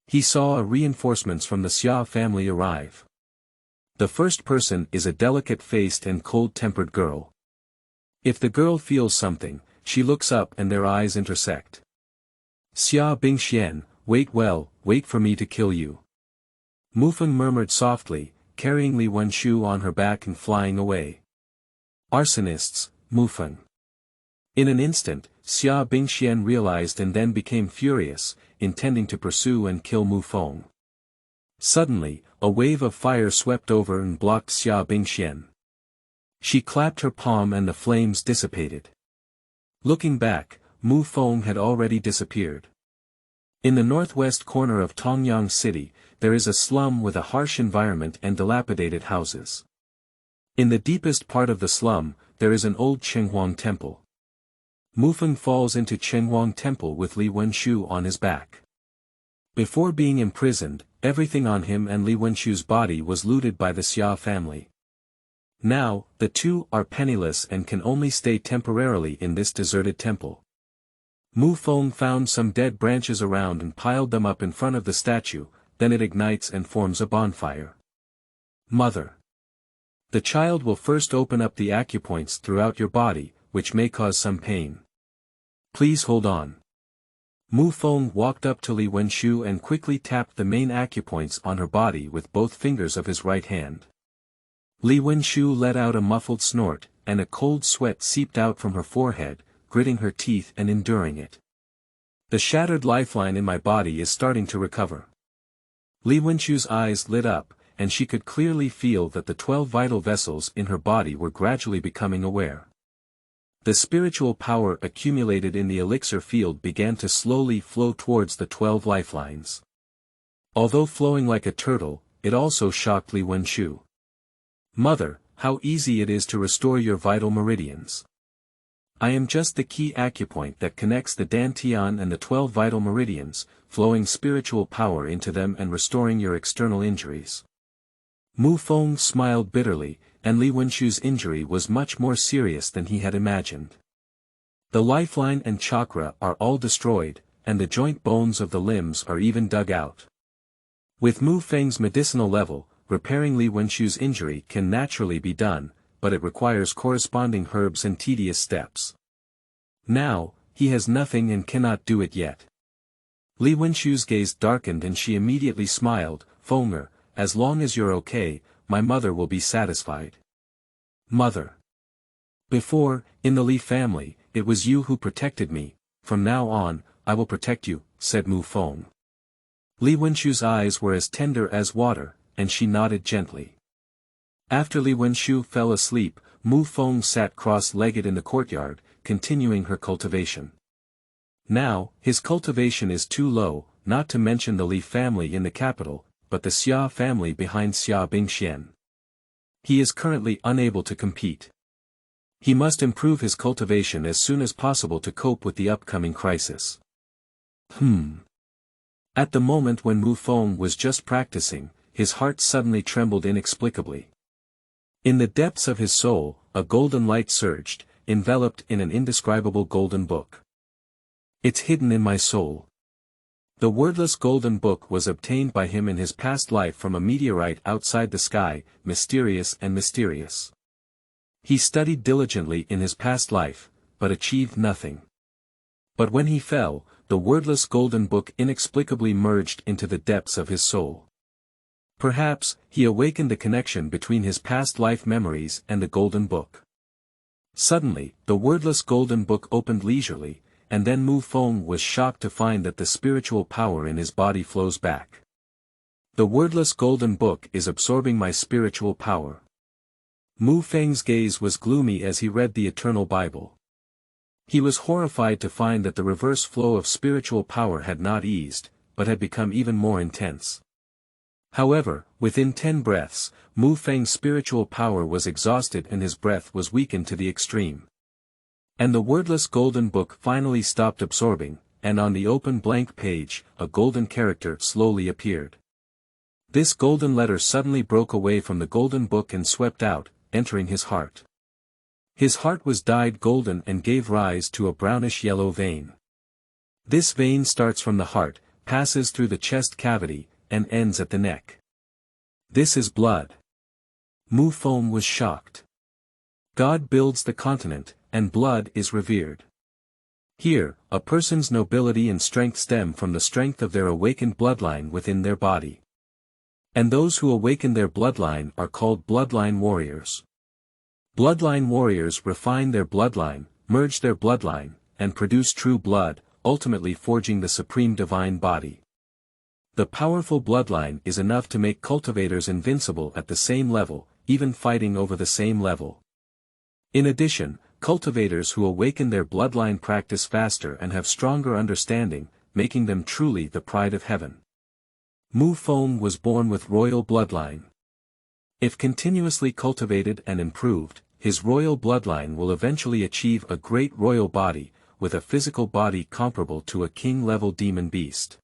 S1: He saw reinforcements from the Xia family arrive. The first person is a delicate-faced and cold-tempered girl. If the girl feels something, she looks up and their eyes intersect. Xia Bingxian, wait for me to kill you. Mu Feng murmured softly, carrying Li Wenshu on her back and flying away. Arsonists, Mu Feng. In an instant, Xia Bingxian realized and then became furious, intending to pursue and kill Mu Feng. Suddenly, a wave of fire swept over and blocked Xia Bingxian. She clapped her palm and the flames dissipated. Looking back, Mu Feng had already disappeared. In the northwest corner of Tongyang City, there is a slum with a harsh environment and dilapidated houses. In the deepest part of the slum, there is an old Qinghuang temple. Mu Feng falls into Qinghuang temple with Li Wenshu on his back. Before being imprisoned, everything on him and Li Wenshu's body was looted by the Xia family. Now, the two are penniless and can only stay temporarily in this deserted temple. Mu Feng found some dead branches around and piled them up in front of the statue, then it ignites and forms a bonfire. Mother. The child will first open up the acupoints throughout your body, which may cause some pain. Please hold on. Mu Feng walked up to Li Wenshu and quickly tapped the main acupoints on her body with both fingers of his right hand. Li Wenshu let out a muffled snort, and a cold sweat seeped out from her forehead, gritting her teeth and enduring it. The shattered lifeline in my body is starting to recover. Li Wenshu's eyes lit up, and she could clearly feel that the 12 vital vessels in her body were gradually becoming aware. The spiritual power accumulated in the elixir field began to slowly flow towards the 12 lifelines. Although flowing like a turtle, it also shocked Li Wenshu. Mother, how easy it is to restore your vital meridians. I am just the key acupoint that connects the Dantian and the 12 vital meridians, flowing spiritual power into them and restoring your external injuries. Mu Feng smiled bitterly, and Li Wenshu's injury was much more serious than he had imagined. The lifeline and chakra are all destroyed, and the joint bones of the limbs are even dug out. With Mu Feng's medicinal level, repairing Li Wenshu's injury can naturally be done, but it requires corresponding herbs and tedious steps. Now, he has nothing and cannot do it yet. Li Wenshu's gaze darkened and she immediately smiled. Fenger, as long as you're okay, my mother will be satisfied. Mother. Before, in the Li family, it was you who protected me, from now on, I will protect you, said Mu Feng. Li Wenshu's eyes were as tender as water, and she nodded gently. After Li Wenshu fell asleep, Mu Feng sat cross-legged in the courtyard, continuing her cultivation. Now, his cultivation is too low, not to mention the Li family in the capital, but the Xia family behind Xia Bingxian. He is currently unable to compete. He must improve his cultivation as soon as possible to cope with the upcoming crisis. At the moment when Mu Feng was just practicing, his heart suddenly trembled inexplicably. In the depths of his soul, a golden light surged, enveloped in an indescribable golden book. It's hidden in my soul. The wordless golden book was obtained by him in his past life from a meteorite outside the sky, mysterious and mysterious. He studied diligently in his past life, but achieved nothing. But when he fell, the wordless golden book inexplicably merged into the depths of his soul. Perhaps, he awakened the connection between his past life memories and the golden book. Suddenly, the wordless golden book opened leisurely, and then Mu Feng was shocked to find that the spiritual power in his body flows back. The wordless golden book is absorbing my spiritual power. Mu Feng's gaze was gloomy as he read the eternal Bible. He was horrified to find that the reverse flow of spiritual power had not eased, but had become even more intense. However, within 10 breaths, Mu Feng's spiritual power was exhausted and his breath was weakened to the extreme. And the wordless golden book finally stopped absorbing, and on the open blank page, a golden character slowly appeared. This golden letter suddenly broke away from the golden book and swept out, entering his heart. His heart was dyed golden and gave rise to a brownish-yellow vein. This vein starts from the heart, passes through the chest cavity, and ends at the neck. This is blood. Mu Feng was shocked. God builds the continent, and blood is revered. Here, a person's nobility and strength stem from the strength of their awakened bloodline within their body. And those who awaken their bloodline are called bloodline warriors. Bloodline warriors refine their bloodline, merge their bloodline, and produce true blood, ultimately forging the supreme divine body. The powerful bloodline is enough to make cultivators invincible at the same level, even fighting over the same level. In addition, cultivators who awaken their bloodline practice faster and have stronger understanding, making them truly the pride of heaven. Mu Feng was born with royal bloodline. If continuously cultivated and improved, his royal bloodline will eventually achieve a great royal body, with a physical body comparable to a king-level demon beast.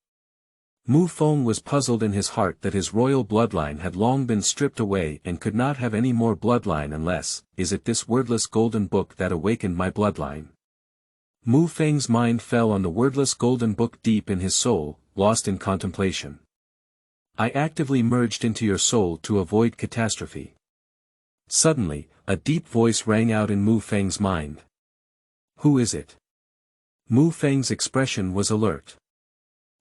S1: Mu Feng was puzzled in his heart that his royal bloodline had long been stripped away and could not have any more bloodline unless, is it this wordless golden book that awakened my bloodline? Mu Feng's mind fell on the wordless golden book deep in his soul, lost in contemplation. I actively merged into your soul to avoid catastrophe. Suddenly, a deep voice rang out in Mu Feng's mind. Who is it? Mu Feng's expression was alert.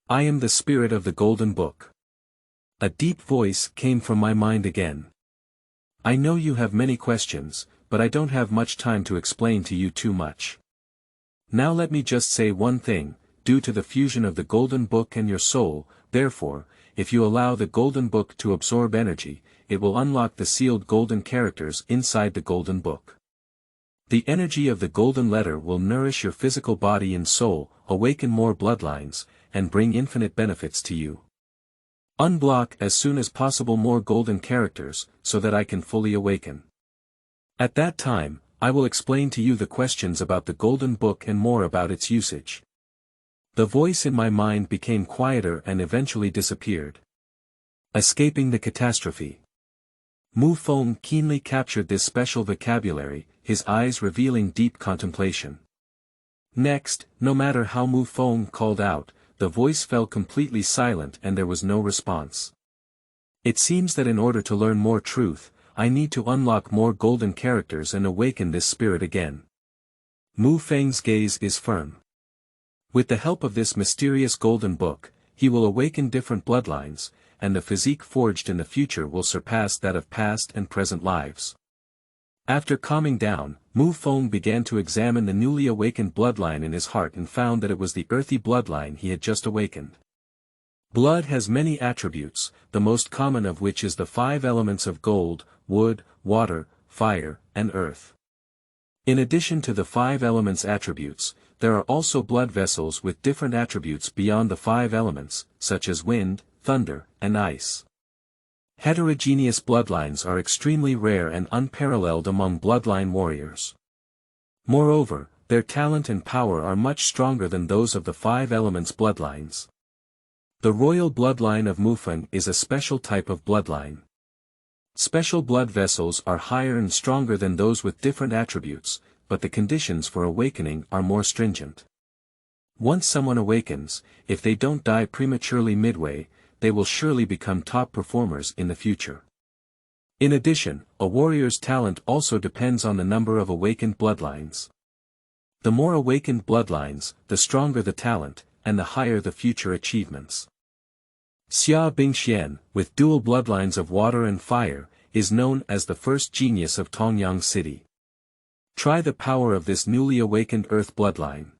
S1: I am the spirit of the golden book. A deep voice came from my mind again. I know you have many questions, but I don't have much time to explain to you too much. Now let me just say one thing, due to the fusion of the golden book and your soul, therefore, if you allow the golden book to absorb energy, it will unlock the sealed golden characters inside the golden book. The energy of the golden letter will nourish your physical body and soul, awaken more bloodlines, and bring infinite benefits to you. Unblock as soon as possible more golden characters, so that I can fully awaken. At that time, I will explain to you the questions about the golden book and more about its usage. The voice in my mind became quieter and eventually disappeared. Escaping the catastrophe. Mu Feng keenly captured this special vocabulary, his eyes revealing deep contemplation. Next, no matter how Mu Feng called out, the voice fell completely silent and there was no response. It seems that in order to learn more truth, I need to unlock more golden characters and awaken this spirit again. Mu Feng's gaze is firm. With the help of this mysterious golden book, he will awaken different bloodlines, and the physique forged in the future will surpass that of past and present lives. After calming down, Mu Feng began to examine the newly awakened bloodline in his heart and found that it was the earthy bloodline he had just awakened. Blood has many attributes, the most common of which is the 5 elements of gold, wood, water, fire, and earth. In addition to the 5 elements attributes, there are also blood vessels with different attributes beyond the 5 elements, such as wind, thunder, and ice. Heterogeneous bloodlines are extremely rare and unparalleled among bloodline warriors. Moreover, their talent and power are much stronger than those of the 5 elements bloodlines. The royal bloodline of Mu Feng is a special type of bloodline. Special blood vessels are higher and stronger than those with different attributes, but the conditions for awakening are more stringent. Once someone awakens, if they don't die prematurely midway, they will surely become top performers in the future. In addition, a warrior's talent also depends on the number of awakened bloodlines. The more awakened bloodlines, the stronger the talent, and the higher the future achievements. Xia Bingxian, with dual bloodlines of water and fire, is known as the first genius of Tongyang City. Try the power of this newly awakened earth bloodline.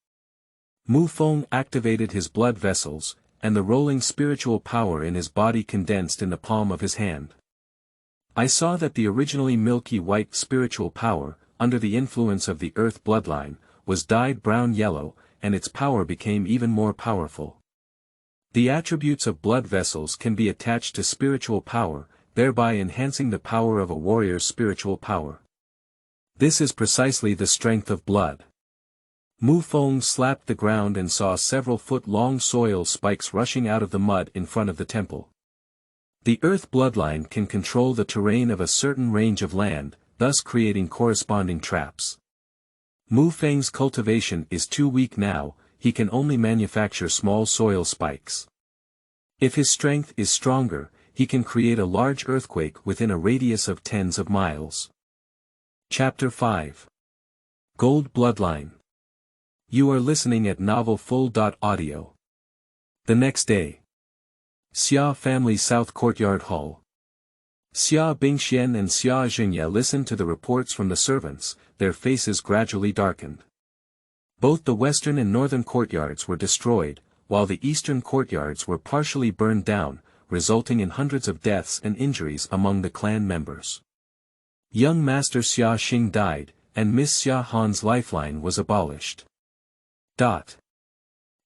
S1: Mu Feng activated his blood vessels, and the rolling spiritual power in his body condensed in the palm of his hand. I saw that the originally milky white spiritual power, under the influence of the earth bloodline, was dyed brown-yellow, and its power became even more powerful. The attributes of blood vessels can be attached to spiritual power, thereby enhancing the power of a warrior's spiritual power. This is precisely the strength of blood. Mu Feng slapped the ground and saw several foot-long soil spikes rushing out of the mud in front of the temple. The earth bloodline can control the terrain of a certain range of land, thus creating corresponding traps. Mu Feng's cultivation is too weak now, he can only manufacture small soil spikes. If his strength is stronger, he can create a large earthquake within a radius of tens of miles. Chapter 5. Gold Bloodline. You are listening at novelfull.audio. The next day. Xia Family South Courtyard Hall. Xia Bingxian and Xia Jingye listened to the reports from the servants, their faces gradually darkened. Both the western and northern courtyards were destroyed, while the eastern courtyards were partially burned down, resulting in hundreds of deaths and injuries among the clan members. Young Master Xia Xing died, and Miss Xia Han's lifeline was abolished.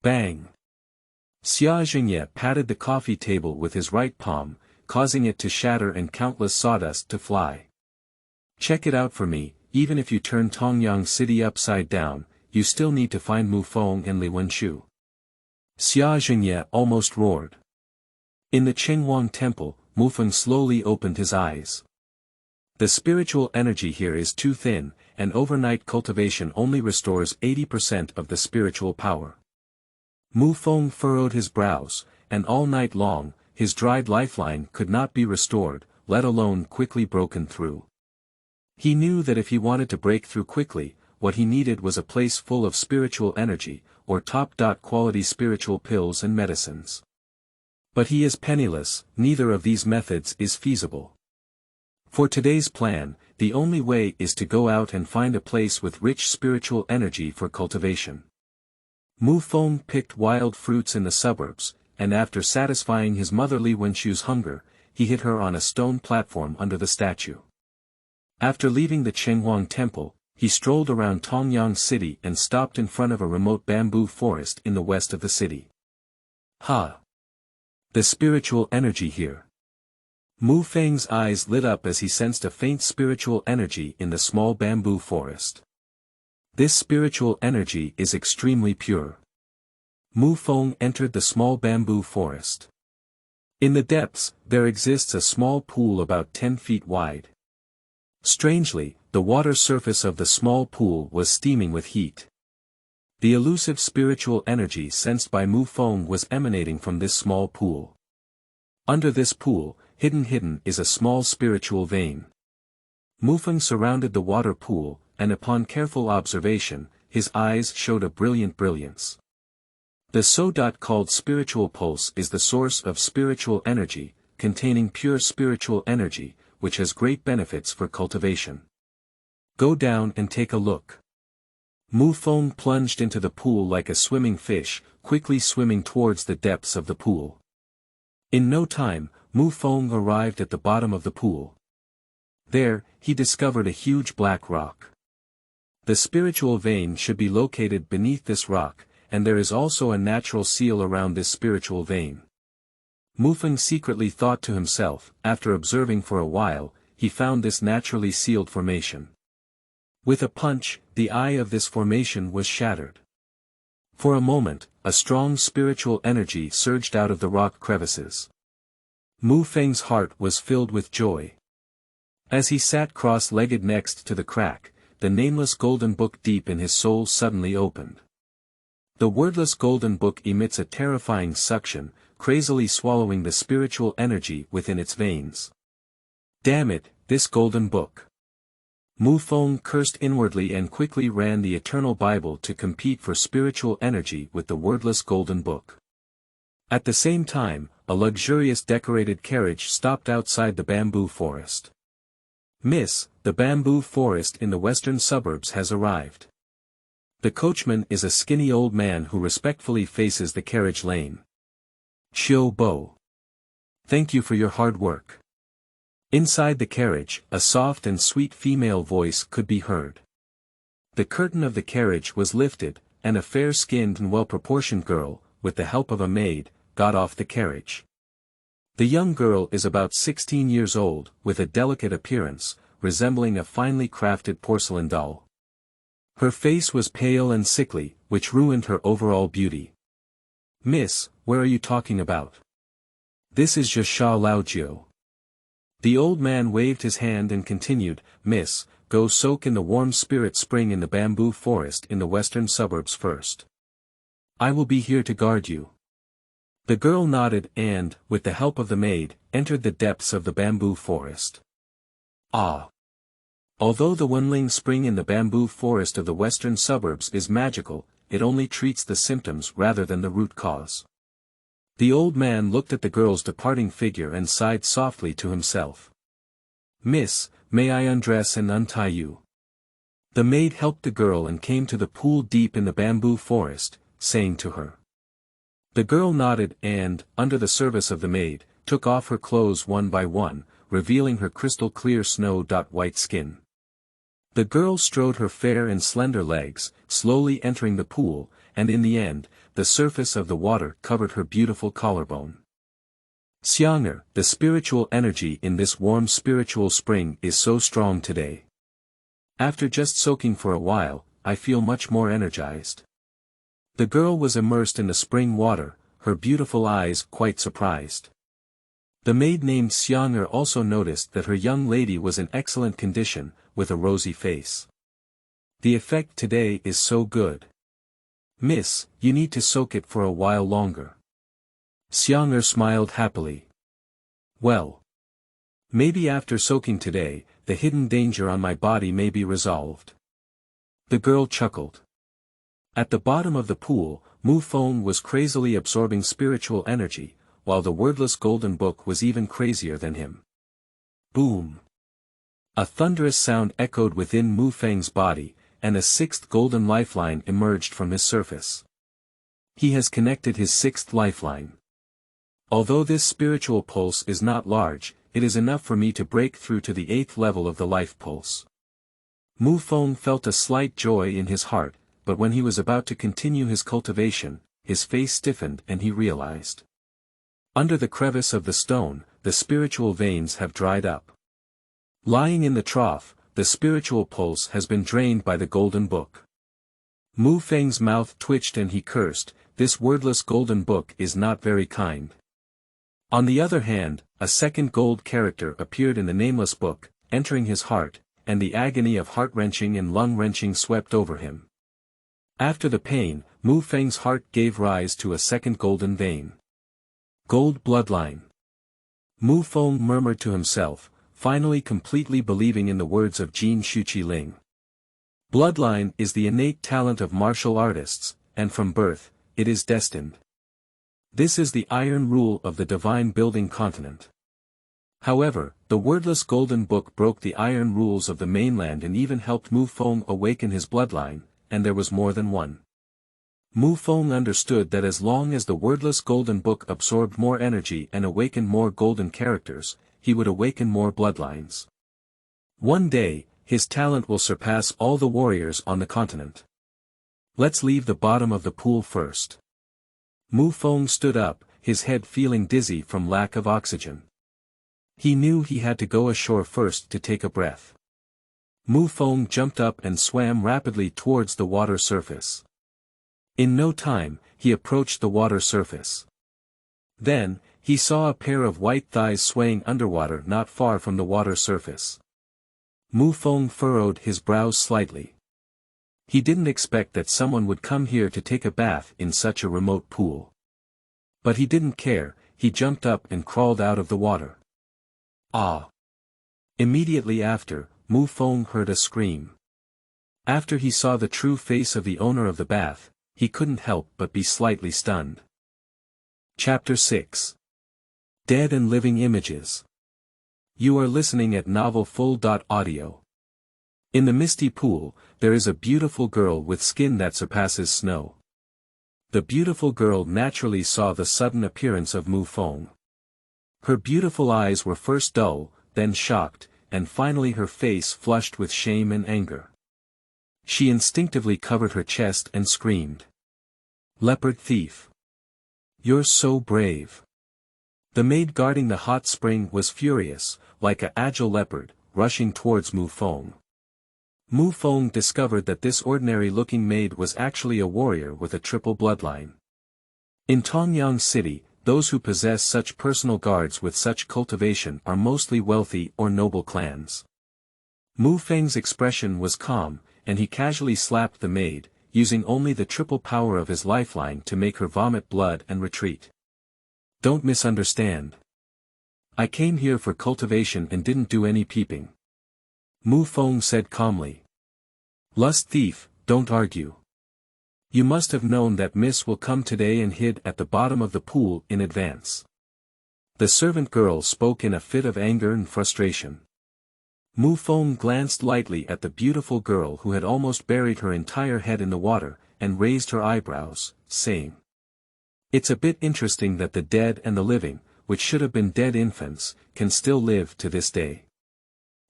S1: Bang! Xia Jingye patted the coffee table with his right palm, causing it to shatter and countless sawdust to fly. Check it out for me, even if you turn Tongyang City upside down, you still need to find Mu Feng and Li Wenshu. Xia Jingye almost roared. In the Qinghuang Temple, Mu Feng slowly opened his eyes. The spiritual energy here is too thin, and overnight cultivation only restores 80% of the spiritual power. Mu Feng furrowed his brows, and all night long, his dried lifeline could not be restored, let alone quickly broken through. He knew that if he wanted to break through quickly, what he needed was a place full of spiritual energy, or top-quality spiritual pills and medicines. But he is penniless, neither of these methods is feasible. For today's plan, the only way is to go out and find a place with rich spiritual energy for cultivation. Mu Feng picked wild fruits in the suburbs, and after satisfying his mother Li Wenshu's hunger, he hid her on a stone platform under the statue. After leaving the Qinghuang Temple, he strolled around Tongyang City and stopped in front of a remote bamboo forest in the west of the city. The spiritual energy here. Mu Feng's eyes lit up as he sensed a faint spiritual energy in the small bamboo forest. This spiritual energy is extremely pure. Mu Feng entered the small bamboo forest. In the depths, there exists a small pool about 10 feet wide. Strangely, the water surface of the small pool was steaming with heat. The elusive spiritual energy sensed by Mu Feng was emanating from this small pool. Under this pool, hidden is a small spiritual vein. Mu Feng surrounded the water pool, and upon careful observation, his eyes showed a brilliant brilliance. The so-called spiritual pulse is the source of spiritual energy, containing pure spiritual energy, which has great benefits for cultivation. Go down and take a look. Mu Feng plunged into the pool like a swimming fish, quickly swimming towards the depths of the pool. In no time, Mu Feng arrived at the bottom of the pool. There, he discovered a huge black rock. The spiritual vein should be located beneath this rock, and there is also a natural seal around this spiritual vein. Mu Feng secretly thought to himself, after observing for a while, he found this naturally sealed formation. With a punch, the eye of this formation was shattered. For a moment, a strong spiritual energy surged out of the rock crevices. Mu Feng's heart was filled with joy. As he sat cross-legged next to the crack, the nameless golden book deep in his soul suddenly opened. The wordless golden book emits a terrifying suction, crazily swallowing the spiritual energy within its veins. Damn it, this golden book. Mu Feng cursed inwardly and quickly ran the Eternal Bible to compete for spiritual energy with the wordless golden book. At the same time, a luxurious decorated carriage stopped outside the bamboo forest. Miss, the bamboo forest in the western suburbs has arrived. The coachman is a skinny old man who respectfully faces the carriage lane. Xiao Bo. Thank you for your hard work. Inside the carriage, a soft and sweet female voice could be heard. The curtain of the carriage was lifted, and a fair-skinned and well-proportioned girl, with the help of a maid, got off the carriage. The young girl is about 16 years old, with a delicate appearance, resembling a finely crafted porcelain doll. Her face was pale and sickly, which ruined her overall beauty. Miss, where are you talking about? This is just Sha Laojiu. The old man waved his hand and continued, Miss, go soak in the warm spirit spring in the bamboo forest in the western suburbs first. I will be here to guard you. The girl nodded and, with the help of the maid, entered the depths of the bamboo forest. Ah! Although the Wenling spring in the bamboo forest of the western suburbs is magical, it only treats the symptoms rather than the root cause. The old man looked at the girl's departing figure and sighed softly to himself. Miss, may I undress and untie you? The maid helped the girl and came to the pool deep in the bamboo forest, saying to her. The girl nodded and, under the service of the maid, took off her clothes one by one, revealing her crystal-clear snow-white skin. The girl strode her fair and slender legs, slowly entering the pool, and in the end, the surface of the water covered her beautiful collarbone. Xiang'er, the spiritual energy in this warm spiritual spring is so strong today. After just soaking for a while, I feel much more energized. The girl was immersed in the spring water, her beautiful eyes quite surprised. The maid named Xiang'er also noticed that her young lady was in excellent condition, with a rosy face. The effect today is so good. Miss, you need to soak it for a while longer. Xiang'er smiled happily. Well. Maybe after soaking today, the hidden danger on my body may be resolved. The girl chuckled. At the bottom of the pool, Mu Feng was crazily absorbing spiritual energy, while the wordless golden book was even crazier than him. Boom! A thunderous sound echoed within Mu Feng's body, and a sixth golden lifeline emerged from his surface. He has connected his sixth lifeline. Although this spiritual pulse is not large, it is enough for me to break through to the 8th level of the life pulse. Mu Feng felt a slight joy in his heart, but when he was about to continue his cultivation, his face stiffened and he realized. Under the crevice of the stone, the spiritual veins have dried up. Lying in the trough, the spiritual pulse has been drained by the golden book. Mu Feng's mouth twitched and he cursed, this wordless golden book is not very kind. On the other hand, a second gold character appeared in the nameless book, entering his heart, and the agony of heart-wrenching and lung-wrenching swept over him. After the pain, Mu Feng's heart gave rise to a second golden vein. Gold bloodline. Mu Feng murmured to himself, finally completely believing in the words of Jin Shuqi Ling. Bloodline is the innate talent of martial artists, and from birth, it is destined. This is the iron rule of the divine building continent. However, the wordless golden book broke the iron rules of the mainland and even helped Mu Feng awaken his bloodline, and there was more than one. Mu Feng understood that as long as the wordless golden book absorbed more energy and awakened more golden characters, he would awaken more bloodlines. One day, his talent will surpass all the warriors on the continent. Let's leave the bottom of the pool first. Mu Feng stood up, his head feeling dizzy from lack of oxygen. He knew he had to go ashore first to take a breath. Mu Feng jumped up and swam rapidly towards the water surface. In no time, he approached the water surface. Then, he saw a pair of white thighs swaying underwater not far from the water surface. Mu Feng furrowed his brows slightly. He didn't expect that someone would come here to take a bath in such a remote pool. But he didn't care, he jumped up and crawled out of the water. Ah! Immediately after, Mu Feng heard a scream. After he saw the true face of the owner of the bath, he couldn't help but be slightly stunned. Chapter 6. Dead and Living Images. You are listening at novelfull.audio. In the misty pool, there is a beautiful girl with skin that surpasses snow. The beautiful girl naturally saw the sudden appearance of Mu Feng. Her beautiful eyes were first dull, then shocked, and finally her face flushed with shame and anger. She instinctively covered her chest and screamed. "Leopard thief! You're so brave!" The maid guarding the hot spring was furious, like an agile leopard, rushing towards Mu Feng. Mu Feng discovered that this ordinary-looking maid was actually a warrior with a triple bloodline. In Tongyang City, those who possess such personal guards with such cultivation are mostly wealthy or noble clans. Mu Feng's expression was calm, and he casually slapped the maid, using only the triple power of his lifeline to make her vomit blood and retreat. "Don't misunderstand. I came here for cultivation and didn't do any peeping," Mu Feng said calmly. "Lust thief, don't argue. You must have known that Miss will come today and hid at the bottom of the pool in advance." The servant girl spoke in a fit of anger and frustration. Mu Feng glanced lightly at the beautiful girl who had almost buried her entire head in the water, and raised her eyebrows, saying, "It's a bit interesting that the dead and the living, which should have been dead infants, can still live to this day."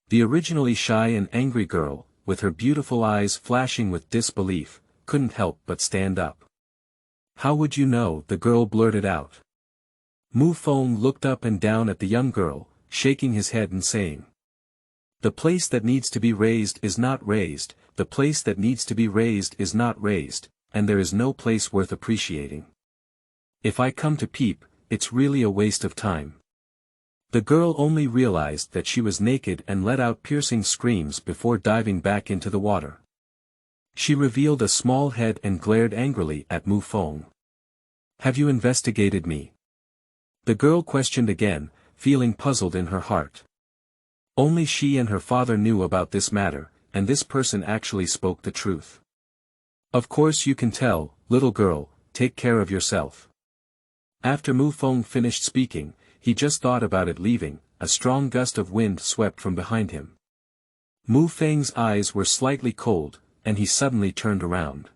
S1: The originally shy and angry girl, with her beautiful eyes flashing with disbelief, couldn't help but stand up. "How would you know?" the girl blurted out. Mu Feng looked up and down at the young girl, shaking his head and saying, "The place that needs to be raised is not raised, the place that needs to be raised is not raised, and there is no place worth appreciating. If I come to peep, it's really a waste of time." The girl only realized that she was naked and let out piercing screams before diving back into the water. She revealed a small head and glared angrily at Mu Feng. "Have you investigated me?" The girl questioned again, feeling puzzled in her heart. Only she and her father knew about this matter, and this person actually spoke the truth. "Of course you can tell, little girl, take care of yourself." After Mu Feng finished speaking, he just thought about it leaving. A strong gust of wind swept from behind him. Mu Feng's eyes were slightly cold, and he suddenly turned around.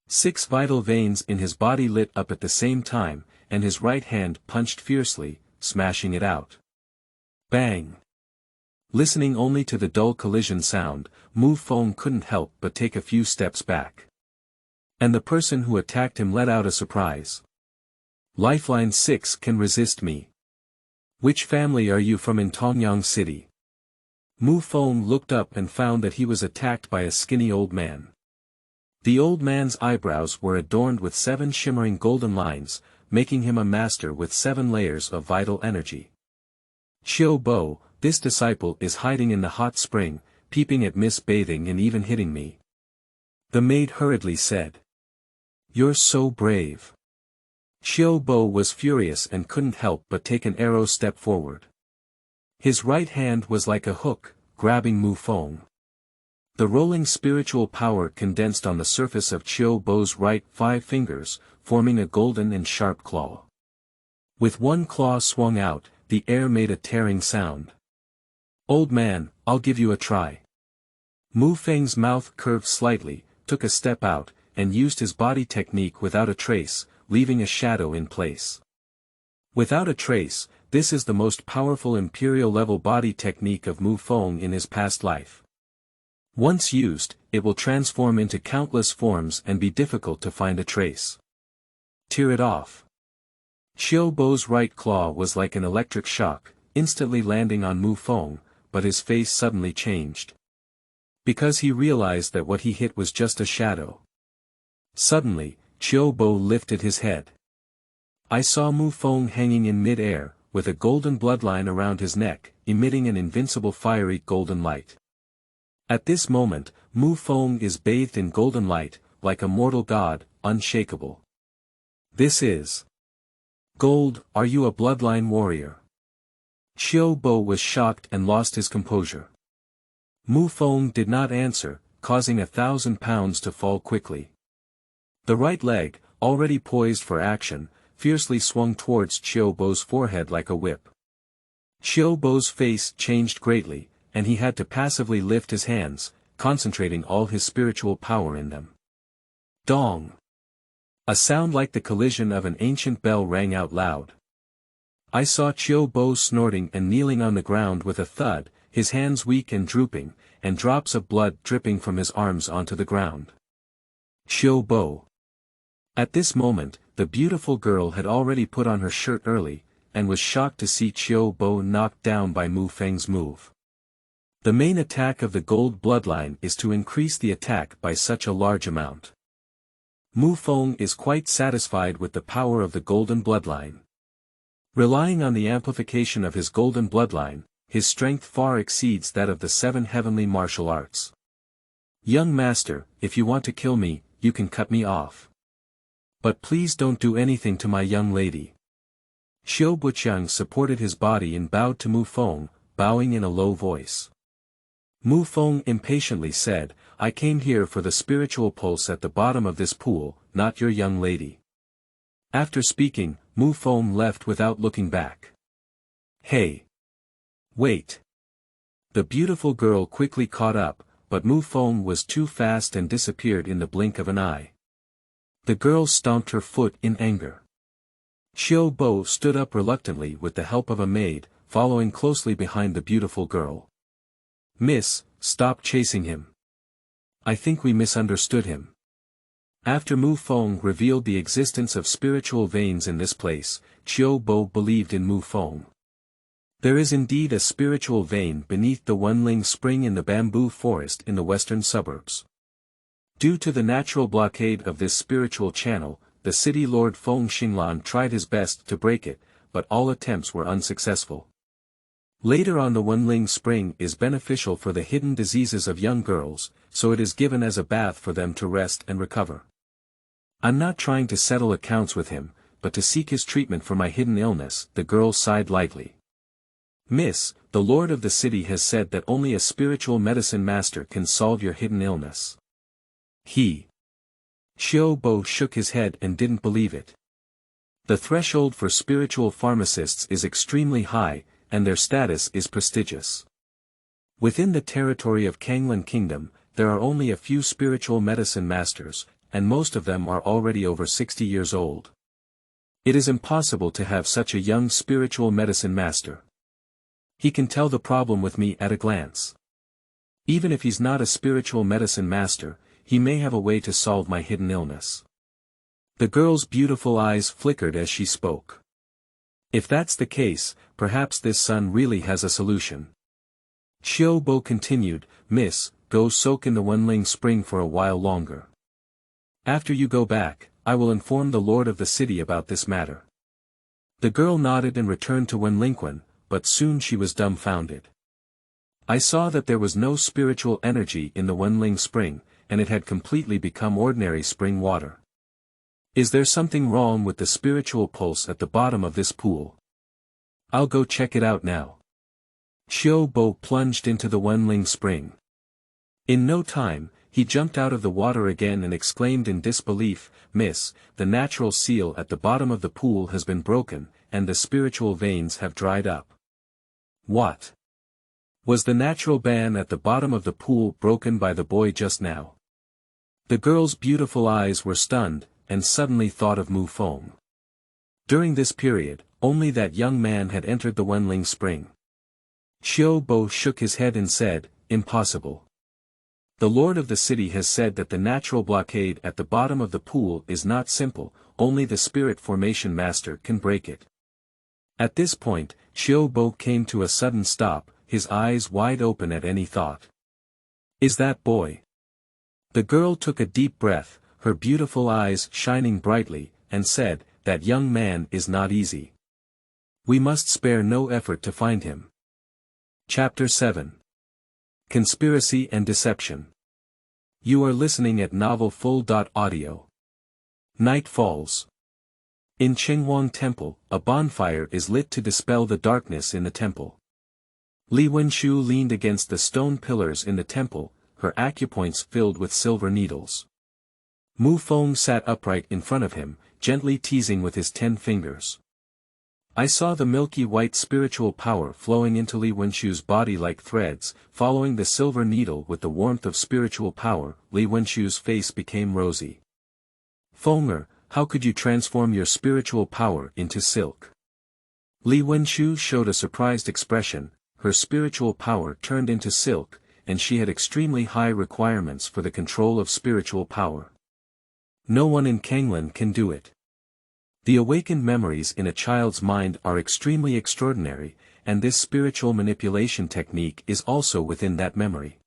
S1: 6 vital veins in his body lit up at the same time, and his right hand punched fiercely, smashing it out. Bang! Listening only to the dull collision sound, Mu Feng couldn't help but take a few steps back. And the person who attacked him let out a surprise. "Lifeline 6 can resist me. Which family are you from in Tongyang City?" Mu Feng looked up and found that he was attacked by a skinny old man. The old man's eyebrows were adorned with 7 shimmering golden lines, making him a master with 7 layers of vital energy. "Xiao Bo, this disciple is hiding in the hot spring, peeping at Miss bathing and even hitting me," the maid hurriedly said. "You're so brave." Xiao Bo was furious and couldn't help but take an arrow step forward. His right hand was like a hook, grabbing Mu Feng. The rolling spiritual power condensed on the surface of Xiao Bo's right 5 fingers, forming a golden and sharp claw. With one claw swung out, the air made a tearing sound. "Old man, I'll give you a try." Mu Feng's mouth curved slightly, took a step out, and used his body technique without a trace, leaving a shadow in place. Without a trace, this is the most powerful imperial-level body technique of Mu Feng in his past life. Once used, it will transform into countless forms and be difficult to find a trace. Tear it off. Xiao Bo's right claw was like an electric shock, instantly landing on Mu Feng, but his face suddenly changed. Because he realized that what he hit was just a shadow. Suddenly, Xiao Bo lifted his head. I saw Mu Feng hanging in mid-air, with a golden bloodline around his neck, emitting an invincible fiery golden light. At this moment, Mu Feng is bathed in golden light, like a mortal god, unshakable. "This is gold. Are you a bloodline warrior?" Xiao Bo was shocked and lost his composure. Mu Feng did not answer, causing 1,000 pounds to fall quickly. The right leg, already poised for action, fiercely swung towards Xiao Bo's forehead like a whip. Xiao Bo's face changed greatly, and he had to passively lift his hands, concentrating all his spiritual power in them. Dong! A sound like the collision of an ancient bell rang out loud. I saw Qiu Bo snorting and kneeling on the ground with a thud, his hands weak and drooping, and drops of blood dripping from his arms onto the ground. Qiu Bo. At this moment, the beautiful girl had already put on her shirt early, and was shocked to see Qiu Bo knocked down by Mu Feng's move. The main attack of the gold bloodline is to increase the attack by such a large amount. Mu Feng is quite satisfied with the power of the golden bloodline. Relying on the amplification of his golden bloodline, his strength far exceeds that of the 7 heavenly martial arts. Young master, if you want to kill me, you can cut me off. But please don't do anything to my young lady. Xiu Buqiang supported his body and bowed to Mu Feng, bowing in a low voice. Mu Feng impatiently said, I came here for the spiritual pulse at the bottom of this pool, not your young lady. After speaking, Mu Feng left without looking back. Hey! Wait! The beautiful girl quickly caught up, but Mu Feng was too fast and disappeared in the blink of an eye. The girl stomped her foot in anger. Qiu Bo stood up reluctantly with the help of a maid, following closely behind the beautiful girl. Miss, stop chasing him. I think we misunderstood him. After Mu Feng revealed the existence of spiritual veins in this place, Qiu Bo believed in Mu Feng. There is indeed a spiritual vein beneath the Wenling spring in the bamboo forest in the western suburbs. Due to the natural blockade of this spiritual channel, the city lord Feng Xinglan tried his best to break it, but all attempts were unsuccessful. Later on, the Wenling spring is beneficial for the hidden diseases of young girls, so it is given as a bath for them to rest and recover. I'm not trying to settle accounts with him, but to seek his treatment for my hidden illness, the girl sighed lightly. Miss, the lord of the city has said that only a spiritual medicine master can solve your hidden illness. Qiu Bo shook his head and didn't believe it. The threshold for spiritual pharmacists is extremely high, and their status is prestigious. Within the territory of Kanglan Kingdom, there are only a few spiritual medicine masters, and most of them are already over 60 years old. It is impossible to have such a young spiritual medicine master. He can tell the problem with me at a glance. Even if he's not a spiritual medicine master, he may have a way to solve my hidden illness. The girl's beautiful eyes flickered as she spoke. If that's the case, perhaps this son really has a solution. Qiu Bo continued, Miss, go soak in the Wenling spring for a while longer. After you go back, I will inform the lord of the city about this matter. The girl nodded and returned to Wenlingquan, but soon she was dumbfounded. I saw that there was no spiritual energy in the Wenling spring, and it had completely become ordinary spring water. Is there something wrong with the spiritual pulse at the bottom of this pool? I'll go check it out now. Qiu Bo plunged into the Wenling spring. In no time, he jumped out of the water again and exclaimed in disbelief, Miss, the natural seal at the bottom of the pool has been broken, and the spiritual veins have dried up. What? Was the natural ban at the bottom of the pool broken by the boy just now? The girl's beautiful eyes were stunned, and suddenly thought of Mu Feng. During this period, only that young man had entered the Wenling spring. Qiu Bo shook his head and said, Impossible. The lord of the city has said that the natural blockade at the bottom of the pool is not simple, only the spirit formation master can break it. At this point, Qiu Bo came to a sudden stop, his eyes wide open at any thought. Is that boy? The girl took a deep breath, her beautiful eyes shining brightly, and said, That young man is not easy. We must spare no effort to find him. Chapter 7. Conspiracy and Deception. You are listening at novelfull.audio. Night falls. In Qinghuang Temple, a bonfire is lit to dispel the darkness in the temple. Li Wenshu leaned against the stone pillars in the temple, her acupoints filled with silver needles. Mu Feng sat upright in front of him, gently teasing with his 10 fingers. I saw the milky white spiritual power flowing into Li Wenshu's body like threads, following the silver needle with the warmth of spiritual power. Li Wenshu's face became rosy. Feng'er, how could you transform your spiritual power into silk? Li Wenshu showed a surprised expression. Her spiritual power turned into silk, and she had extremely high requirements for the control of spiritual power. No one in Kanglan can do it. The awakened memories in a child's mind are extremely extraordinary, and this spiritual manipulation technique is also within that memory.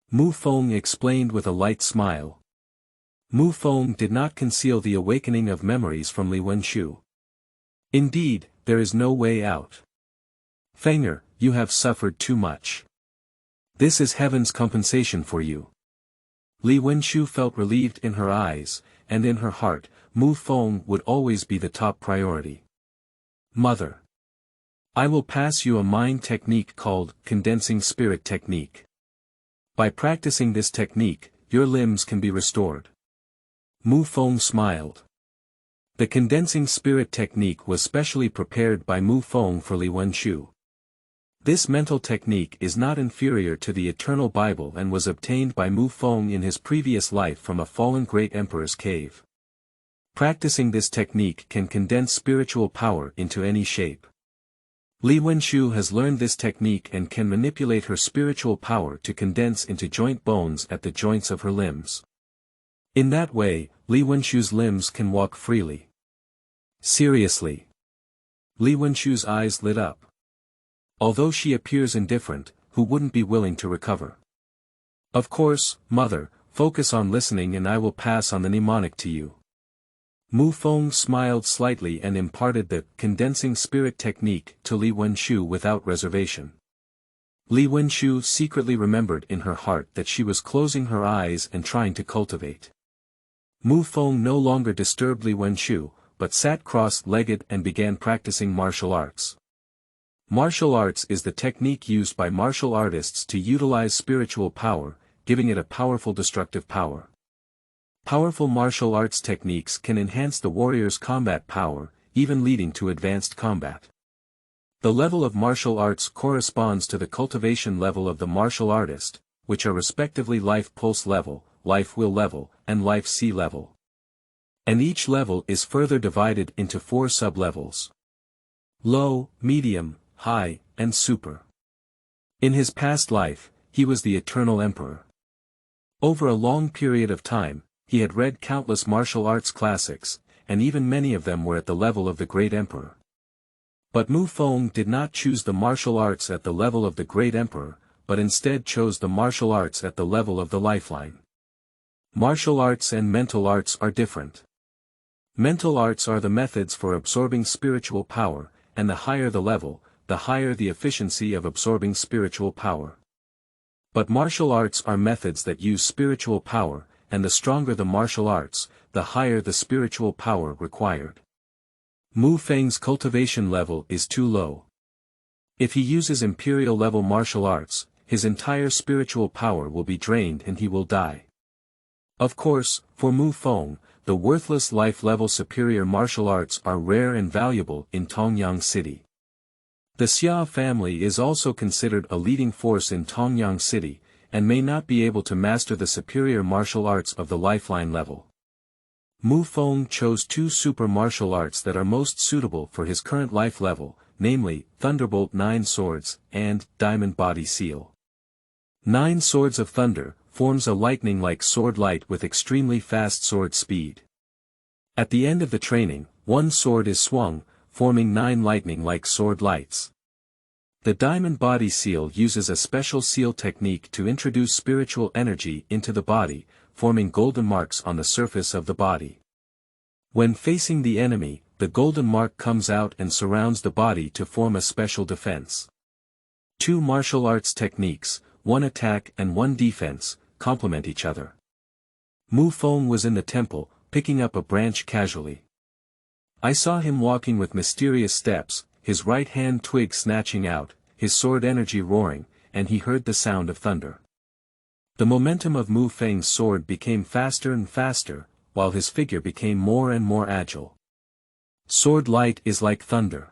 S1: Mu Feng explained with a light smile. Mu Feng did not conceal the awakening of memories from Li Wenshu. Indeed, there is no way out. Feng'er, you have suffered too much. This is heaven's compensation for you. Li Wenshu felt relieved in her eyes, and in her heart, Mu Feng would always be the top priority. Mother. I will pass you a mind technique called condensing spirit technique. By practicing this technique, your limbs can be restored. Mu Feng smiled. The condensing spirit technique was specially prepared by Mu Feng for Li Wenshu. This mental technique is not inferior to the Eternal Bible and was obtained by Mu Feng in his previous life from a fallen great emperor's cave. Practicing this technique can condense spiritual power into any shape. Li Wenshu has learned this technique and can manipulate her spiritual power to condense into joint bones at the joints of her limbs. In that way, Li Wenshu's limbs can walk freely. Seriously. Li Wenshu's eyes lit up. Although she appears indifferent, who wouldn't be willing to recover? Of course, mother, focus on listening and I will pass on the mnemonic to you. Mu Feng smiled slightly and imparted the condensing spirit technique to Li Wenshu without reservation. Li Wenshu secretly remembered in her heart that she was closing her eyes and trying to cultivate. Mu Feng no longer disturbed Li Wenshu, but sat cross-legged and began practicing martial arts. Martial arts is the technique used by martial artists to utilize spiritual power, giving it a powerful destructive power. Powerful martial arts techniques can enhance the warrior's combat power, even leading to advanced combat. The level of martial arts corresponds to the cultivation level of the martial artist, which are respectively life pulse level, life will level, and life C level. And each level is further divided into 4 sub-levels. Low, medium, high, and super. In his past life, he was the Eternal Emperor. Over a long period of time, he had read countless martial arts classics, and even many of them were at the level of the Great Emperor. But Mu Feng did not choose the martial arts at the level of the Great Emperor, but instead chose the martial arts at the level of the Lifeline. Martial arts and mental arts are different. Mental arts are the methods for absorbing spiritual power, and the higher the level, the higher the efficiency of absorbing spiritual power. But martial arts are methods that use spiritual power, and the stronger the martial arts, the higher the spiritual power required. Mu Feng's cultivation level is too low. If he uses imperial level martial arts, his entire spiritual power will be drained and he will die. Of course, for Mu Feng, the worthless life level superior martial arts are rare and valuable in Tongyang City. The Xia family is also considered a leading force in Tongyang City, and may not be able to master the superior martial arts of the Lifeline level. Mu Feng chose 2 super martial arts that are most suitable for his current life level, namely, Thunderbolt 9 Swords, and Diamond Body Seal. 9 Swords of Thunder forms a lightning-like sword light with extremely fast sword speed. At the end of the training, 1 sword is swung, forming 9 lightning-like sword lights. The Diamond Body Seal uses a special seal technique to introduce spiritual energy into the body, forming golden marks on the surface of the body. When facing the enemy, the golden mark comes out and surrounds the body to form a special defense. 2 martial arts techniques, 1 attack and 1 defense, complement each other. Mu Feng was in the temple, picking up a branch casually. I saw him walking with mysterious steps, his right hand twig snatching out, his sword energy roaring, and he heard the sound of thunder. The momentum of Mu Feng's sword became faster and faster, while his figure became more and more agile. Sword light is like thunder.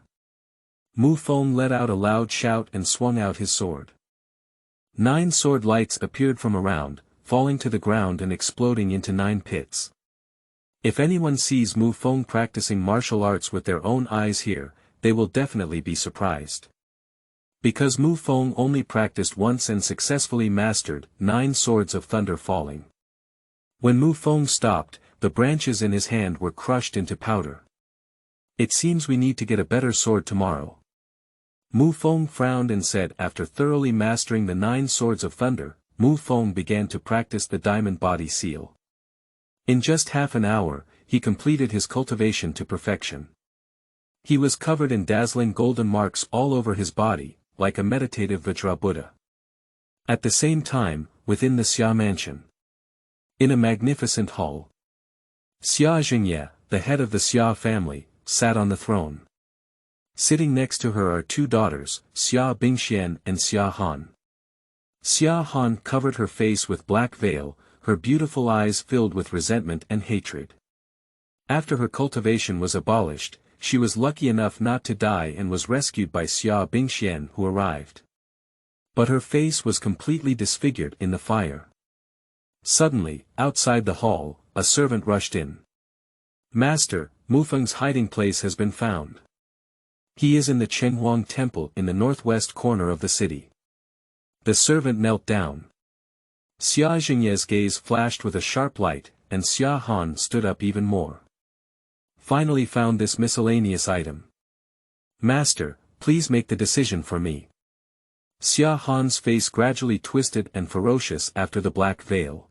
S1: Mu Feng let out a loud shout and swung out his sword. 9 sword lights appeared from around, falling to the ground and exploding into 9 pits. If anyone sees Mu Feng practicing martial arts with their own eyes here, they will definitely be surprised. Because Mu Feng only practiced once and successfully mastered 9 swords of thunder falling. When Mu Feng stopped, the branches in his hand were crushed into powder. It seems we need to get a better sword tomorrow. Mu Feng frowned and said after thoroughly mastering the 9 swords of thunder, Mu Feng began to practice the diamond body seal. In just half an hour, he completed his cultivation to perfection. He was covered in dazzling golden marks all over his body, like a meditative Vajra Buddha. At the same time, within the Xia mansion. In a magnificent hall. Xia Jingye, the head of the Xia family, sat on the throne. Sitting next to her are 2 daughters, Xia Bingxian and Xia Han. Xia Han covered her face with black veil, her beautiful eyes filled with resentment and hatred. After her cultivation was abolished, she was lucky enough not to die and was rescued by Xia Bingxian who arrived. But her face was completely disfigured in the fire. Suddenly, outside the hall, a servant rushed in. Master, Mu Feng's hiding place has been found. He is in the Chenghuang Temple in the northwest corner of the city. The servant knelt down. Xia Jingye's gaze flashed with a sharp light, and Xia Han stood up even more. Finally found this miscellaneous item. Master, please make the decision for me. Xia Han's face gradually twisted and ferocious after the black veil.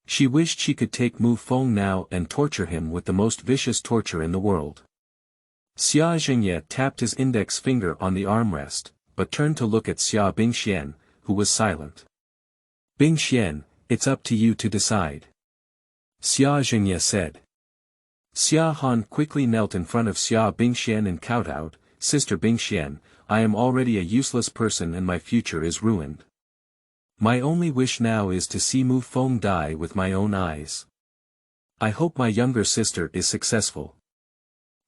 S1: She wished she could take Mu Feng now and torture him with the most vicious torture in the world. Xia Jingye tapped his index finger on the armrest, but turned to look at Xia Bingxian, who was silent. Bingxian, it's up to you to decide. Xia Jingye said. Xia Han quickly knelt in front of Xia Bingxian and kowtowed, Sister Bingxian, I am already a useless person and my future is ruined. My only wish now is to see Mu Feng die with my own eyes. I hope my younger sister is successful.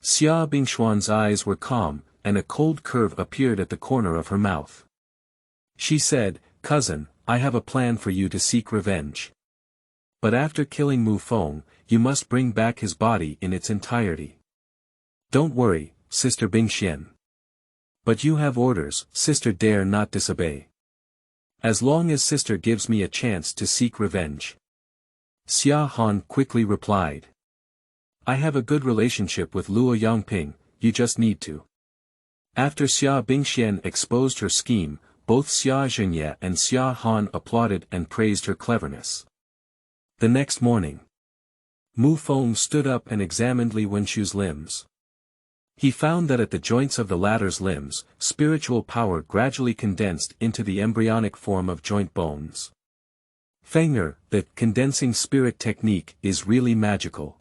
S1: Xia Bingxuan's eyes were calm, and a cold curve appeared at the corner of her mouth. She said, Cousin, I have a plan for you to seek revenge. But after killing Mu Feng, you must bring back his body in its entirety. Don't worry, Sister Bingxian. But you have orders, Sister dare not disobey. As long as Sister gives me a chance to seek revenge. Xia Han quickly replied. I have a good relationship with Luo Yangping, you just need to. After Xia Bingxian exposed her scheme, both Xia Jingye and Xia Han applauded and praised her cleverness. The next morning, Mu Feng stood up and examined Li Wenchu's limbs. He found that at the joints of the latter's limbs, spiritual power gradually condensed into the embryonic form of joint bones. Feng'er, the condensing spirit technique is really magical.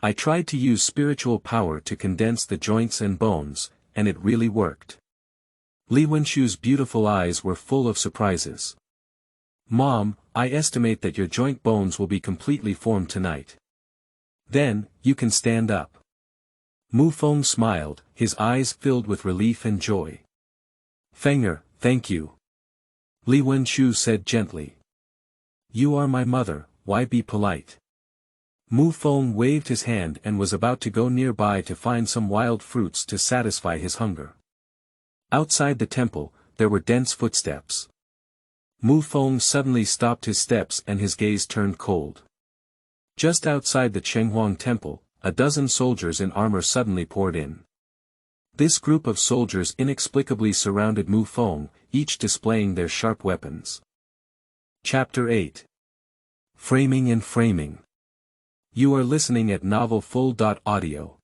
S1: I tried to use spiritual power to condense the joints and bones, and it really worked. Li Wenchu's beautiful eyes were full of surprises. Mom, I estimate that your joint bones will be completely formed tonight. Then, you can stand up. Mu Feng smiled, his eyes filled with relief and joy. Feng'er, thank you. Li Wenchu said gently. You are my mother, why be polite? Mu Feng waved his hand and was about to go nearby to find some wild fruits to satisfy his hunger. Outside the temple, there were dense footsteps. Mu Feng suddenly stopped his steps and his gaze turned cold. Just outside the Chenghuang Temple, a dozen soldiers in armor suddenly poured in. This group of soldiers inexplicably surrounded Mu Feng, each displaying their sharp weapons. Chapter 8. Framing and Framing. You are listening at novelfull.audio.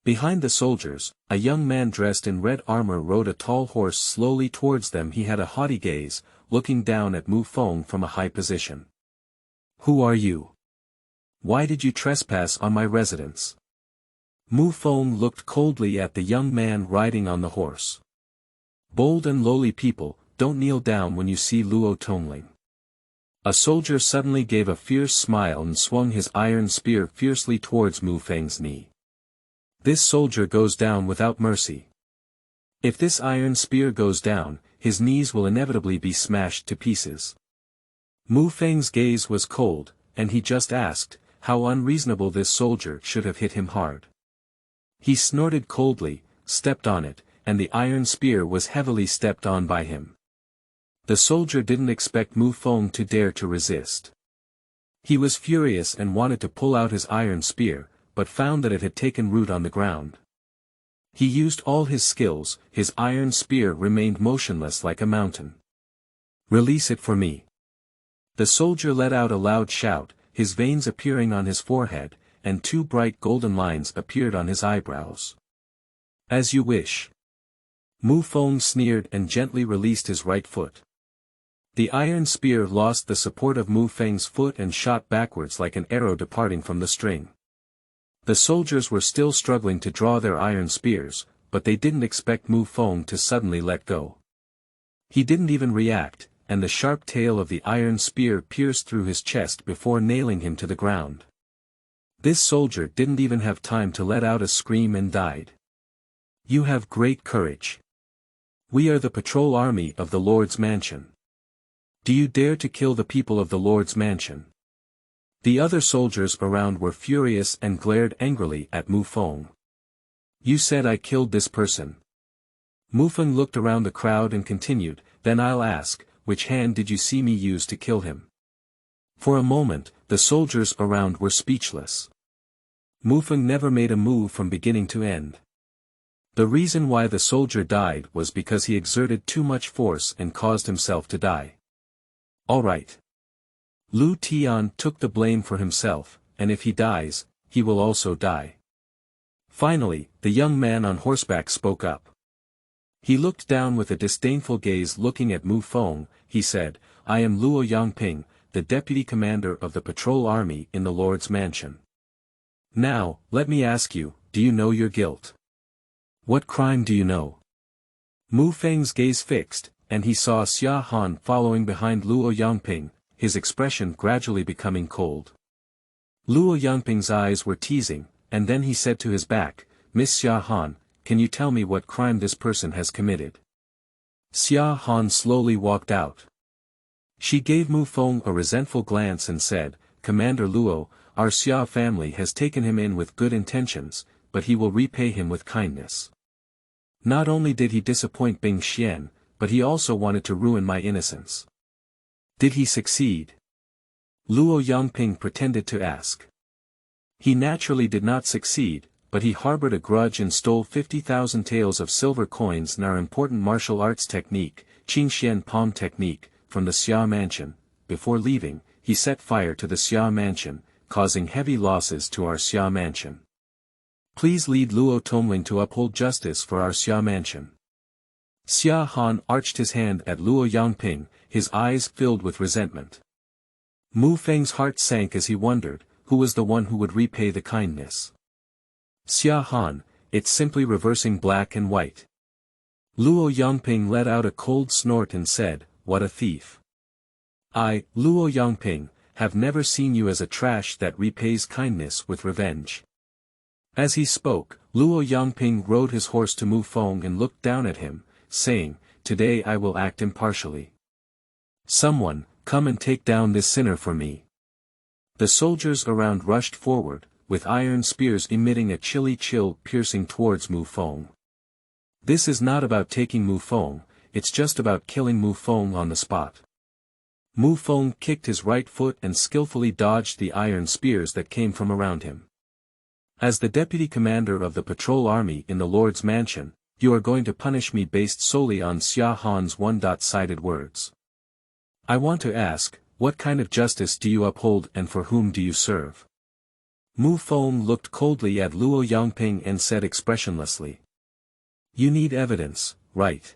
S1: Behind the soldiers, a young man dressed in red armor rode a tall horse slowly towards them. He had a haughty gaze, looking down at Mu Feng from a high position. Who are you? Why did you trespass on my residence? Mu Feng looked coldly at the young man riding on the horse. Bold and lowly people, don't kneel down when you see Luo Tongling. A soldier suddenly gave a fierce smile and swung his iron spear fiercely towards Mu Feng's knee. This soldier goes down without mercy. If this iron spear goes down, his knees will inevitably be smashed to pieces. Mu Feng's gaze was cold, and he just asked, how unreasonable this soldier should have hit him hard. He snorted coldly, stepped on it, and the iron spear was heavily stepped on by him. The soldier didn't expect Mu Feng to dare to resist. He was furious and wanted to pull out his iron spear, but found that it had taken root on the ground. He used all his skills, his iron spear remained motionless like a mountain. "Release it for me." The soldier let out a loud shout, his veins appearing on his forehead, and two bright golden lines appeared on his eyebrows. "As you wish." Mu Feng sneered and gently released his right foot. The iron spear lost the support of Mu Feng's foot and shot backwards like an arrow departing from the string. The soldiers were still struggling to draw their iron spears, but they didn't expect Mu Feng to suddenly let go. He didn't even react, and the sharp tail of the iron spear pierced through his chest before nailing him to the ground. This soldier didn't even have time to let out a scream and died. "You have great courage. We are the patrol army of the Lord's mansion. Do you dare to kill the people of the Lord's mansion?" The other soldiers around were furious and glared angrily at Mu Feng. "You said I killed this person." Mu Feng looked around the crowd and continued, "Then I'll ask, which hand did you see me use to kill him?" For a moment, the soldiers around were speechless. Mu Feng never made a move from beginning to end. The reason why the soldier died was because he exerted too much force and caused himself to die. "All right." Lu Tian took the blame for himself, and if he dies, he will also die. Finally, the young man on horseback spoke up. He looked down with a disdainful gaze looking at Mu Feng. He said, "I am Luo Yangping, the deputy commander of the patrol army in the Lord's mansion. Now, let me ask you, do you know your guilt? What crime do you know?" Mu Feng's gaze fixed, and he saw Xia Han following behind Luo Yangping, his expression gradually becoming cold. Luo Yangping's eyes were teasing, and then he said to his back, "Miss Xia Han, can you tell me what crime this person has committed?" Xia Han slowly walked out. She gave Mu Feng a resentful glance and said, "Commander Luo, our Xia family has taken him in with good intentions, but he will repay him with kindness. Not only did he disappoint Bing Xian, but he also wanted to ruin my innocence." "Did he succeed?" Luo Yangping pretended to ask. "He naturally did not succeed, but he harbored a grudge and stole 50,000 taels of silver coins in our important martial arts technique, Qingxian Palm technique, from the Xia mansion. Before leaving, he set fire to the Xia mansion, causing heavy losses to our Xia mansion. Please lead Luo Tongling to uphold justice for our Xia mansion." Xia Han arched his hand at Luo Yangping, his eyes filled with resentment. Mu Feng's heart sank as he wondered, who was the one who would repay the kindness. "Xia Han, it's simply reversing black and white." Luo Yangping let out a cold snort and said, "What a thief. I, Luo Yangping, have never seen you as a trash that repays kindness with revenge." As he spoke, Luo Yangping rode his horse to Mu Feng and looked down at him, saying, "Today I will act impartially. Someone, come and take down this sinner for me." The soldiers around rushed forward, with iron spears emitting a chilly chill piercing towards Mu Feng. This is not about taking Mu Feng, it's just about killing Mu Feng on the spot. Mu Feng kicked his right foot and skillfully dodged the iron spears that came from around him. "As the deputy commander of the patrol army in the Lord's mansion, you are going to punish me based solely on Xia Han's one-sided words. I want to ask, what kind of justice do you uphold and for whom do you serve?" Mu Feng looked coldly at Luo Yangping and said expressionlessly, "You need evidence, right?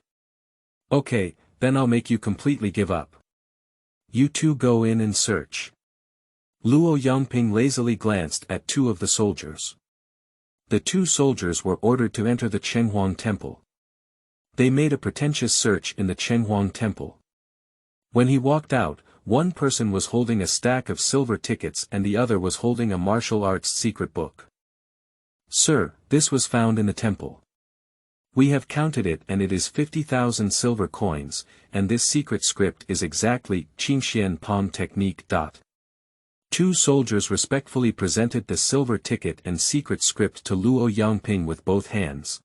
S1: Okay, then I'll make you completely give up. You two go in and search." Luo Yangping lazily glanced at two of the soldiers. The two soldiers were ordered to enter the Chenghuang Temple. They made a pretentious search in the Chenghuang Temple. When he walked out, one person was holding a stack of silver tickets and the other was holding a martial arts secret book. "Sir, this was found in the temple." We have counted it and it is 50,000 silver coins, and this secret script is exactly Qingxian palm technique. Two soldiers respectfully presented the silver ticket and secret script to Luo Yangping with both hands.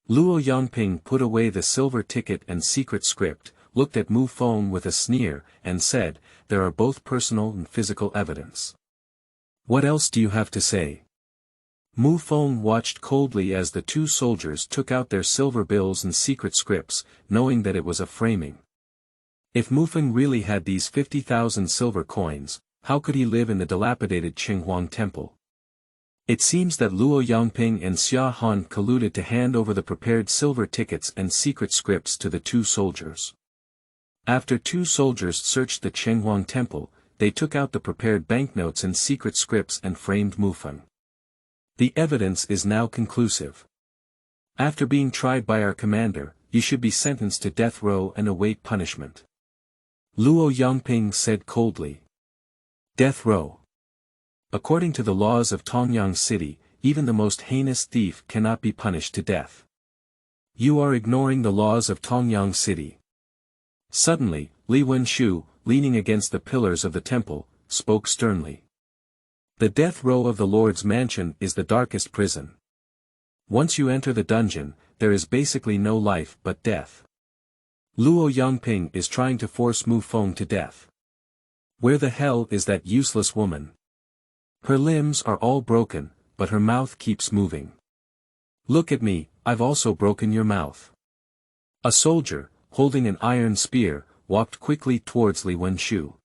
S1: Luo Yangping put away the silver ticket and secret script, looked at Mu Feng with a sneer, and said, "There are both personal and physical evidence. What else do you have to say?" Mu Feng watched coldly as the two soldiers took out their silver bills and secret scripts, knowing that it was a framing. If Mu Feng really had these 50,000 silver coins, how could he live in the dilapidated Qinghuang temple? It seems that Luo Yangping and Xia Han colluded to hand over the prepared silver tickets and secret scripts to the two soldiers. After two soldiers searched the Qinghuang temple, they took out the prepared banknotes and secret scripts and framed Mu Feng. The evidence is now conclusive. After being tried by our commander, you should be sentenced to death row and await punishment. Luo Yangping said coldly. Death row. According to the laws of Tongyang City, even the most heinous thief cannot be punished to death. You are ignoring the laws of Tongyang City. Suddenly, Li Wenshu, leaning against the pillars of the temple, spoke sternly. The death row of the Lord's mansion is the darkest prison. Once you enter the dungeon, there is basically no life but death. Luo Yangping is trying to force Mu Feng to death. Where the hell is that useless woman? Her limbs are all broken, but her mouth keeps moving. Look at me, I've also broken your mouth. A soldier, holding an iron spear, walked quickly towards Li Wenshu.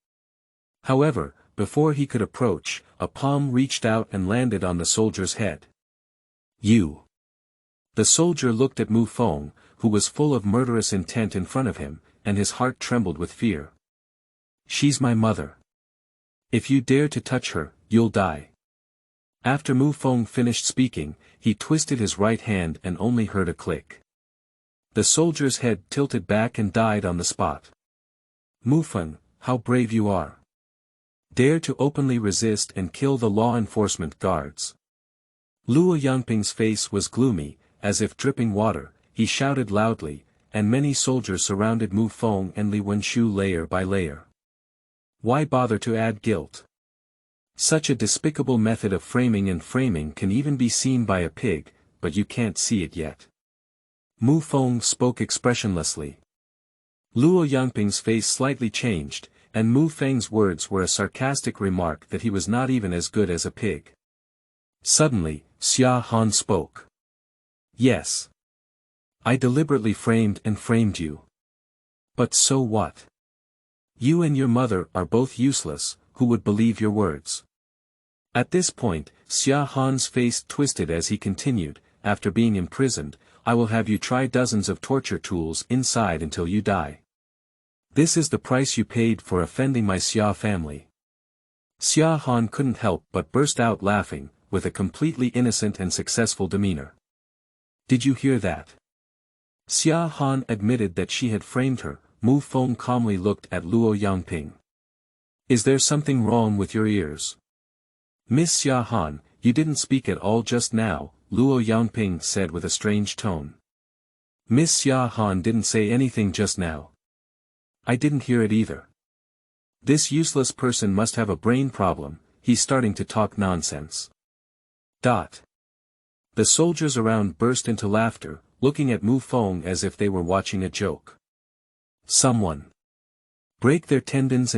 S1: However, before he could approach, a palm reached out and landed on the soldier's head. You. The soldier looked at Mu Feng, who was full of murderous intent in front of him, and his heart trembled with fear. She's my mother. If you dare to touch her, you'll die. After Mu Feng finished speaking, he twisted his right hand and only heard a click. The soldier's head tilted back and died on the spot. Mu Feng, how brave you are. Dare to openly resist and kill the law enforcement guards. Luo Yangping's face was gloomy, as if dripping water. He shouted loudly, and many soldiers surrounded Mu Feng and Li Wenshu layer by layer. Why bother to add guilt? Such a despicable method of framing and framing can even be seen by a pig, but you can't see it yet. Mu Feng spoke expressionlessly. Luo Yangping's face slightly changed, and Mu Feng's words were a sarcastic remark that he was not even as good as a pig. Suddenly, Xia Han spoke. Yes. I deliberately framed you. But so what? You and your mother are both useless, who would believe your words? At this point, Xia Han's face twisted as he continued, after being imprisoned, I will have you try dozens of torture tools inside until you die. This is the price you paid for offending my Xia family. Xia Han couldn't help but burst out laughing, with a completely innocent and successful demeanor. Did you hear that? Xia Han admitted that she had framed her. Mu Feng calmly looked at Luo Yangping. Is there something wrong with your ears? Miss Xia Han, you didn't speak at all just now, Luo Yangping said with a strange tone. Miss Xia Han didn't say anything just now. I didn't hear it either. This useless person must have a brain problem, he's starting to talk nonsense. The soldiers around burst into laughter, looking at Mu Feng as if they were watching a joke. Someone. Break their tendons,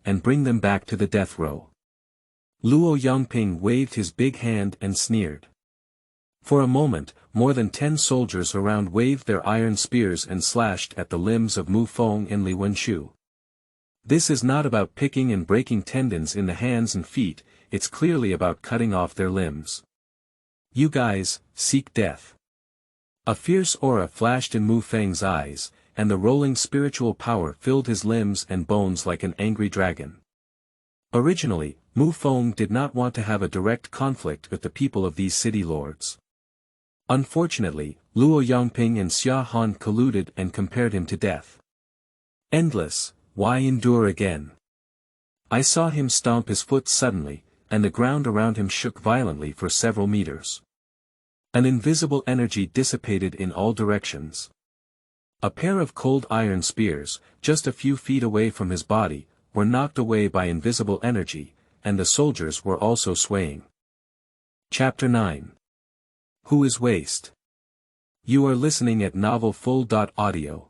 S1: and bring them back to the death row. Luo Yangping waved his big hand and sneered. For a moment, more than 10 soldiers around waved their iron spears and slashed at the limbs of Mu Feng and Li Wenshu. This is not about picking and breaking tendons in the hands and feet, it's clearly about cutting off their limbs. You guys, seek death. A fierce aura flashed in Mu Feng's eyes, and the rolling spiritual power filled his limbs and bones like an angry dragon. Originally, Mu Feng did not want to have a direct conflict with the people of these city lords. Unfortunately, Luo Yangping and Xia Han colluded and compared him to death. Endless, why endure again? I saw him stomp his foot suddenly, and the ground around him shook violently for several meters. An invisible energy dissipated in all directions. A pair of cold iron spears, just a few feet away from his body, were knocked away by invisible energy, and the soldiers were also swaying. Chapter 9. Who is Waste? You are listening at Novel Full.audio.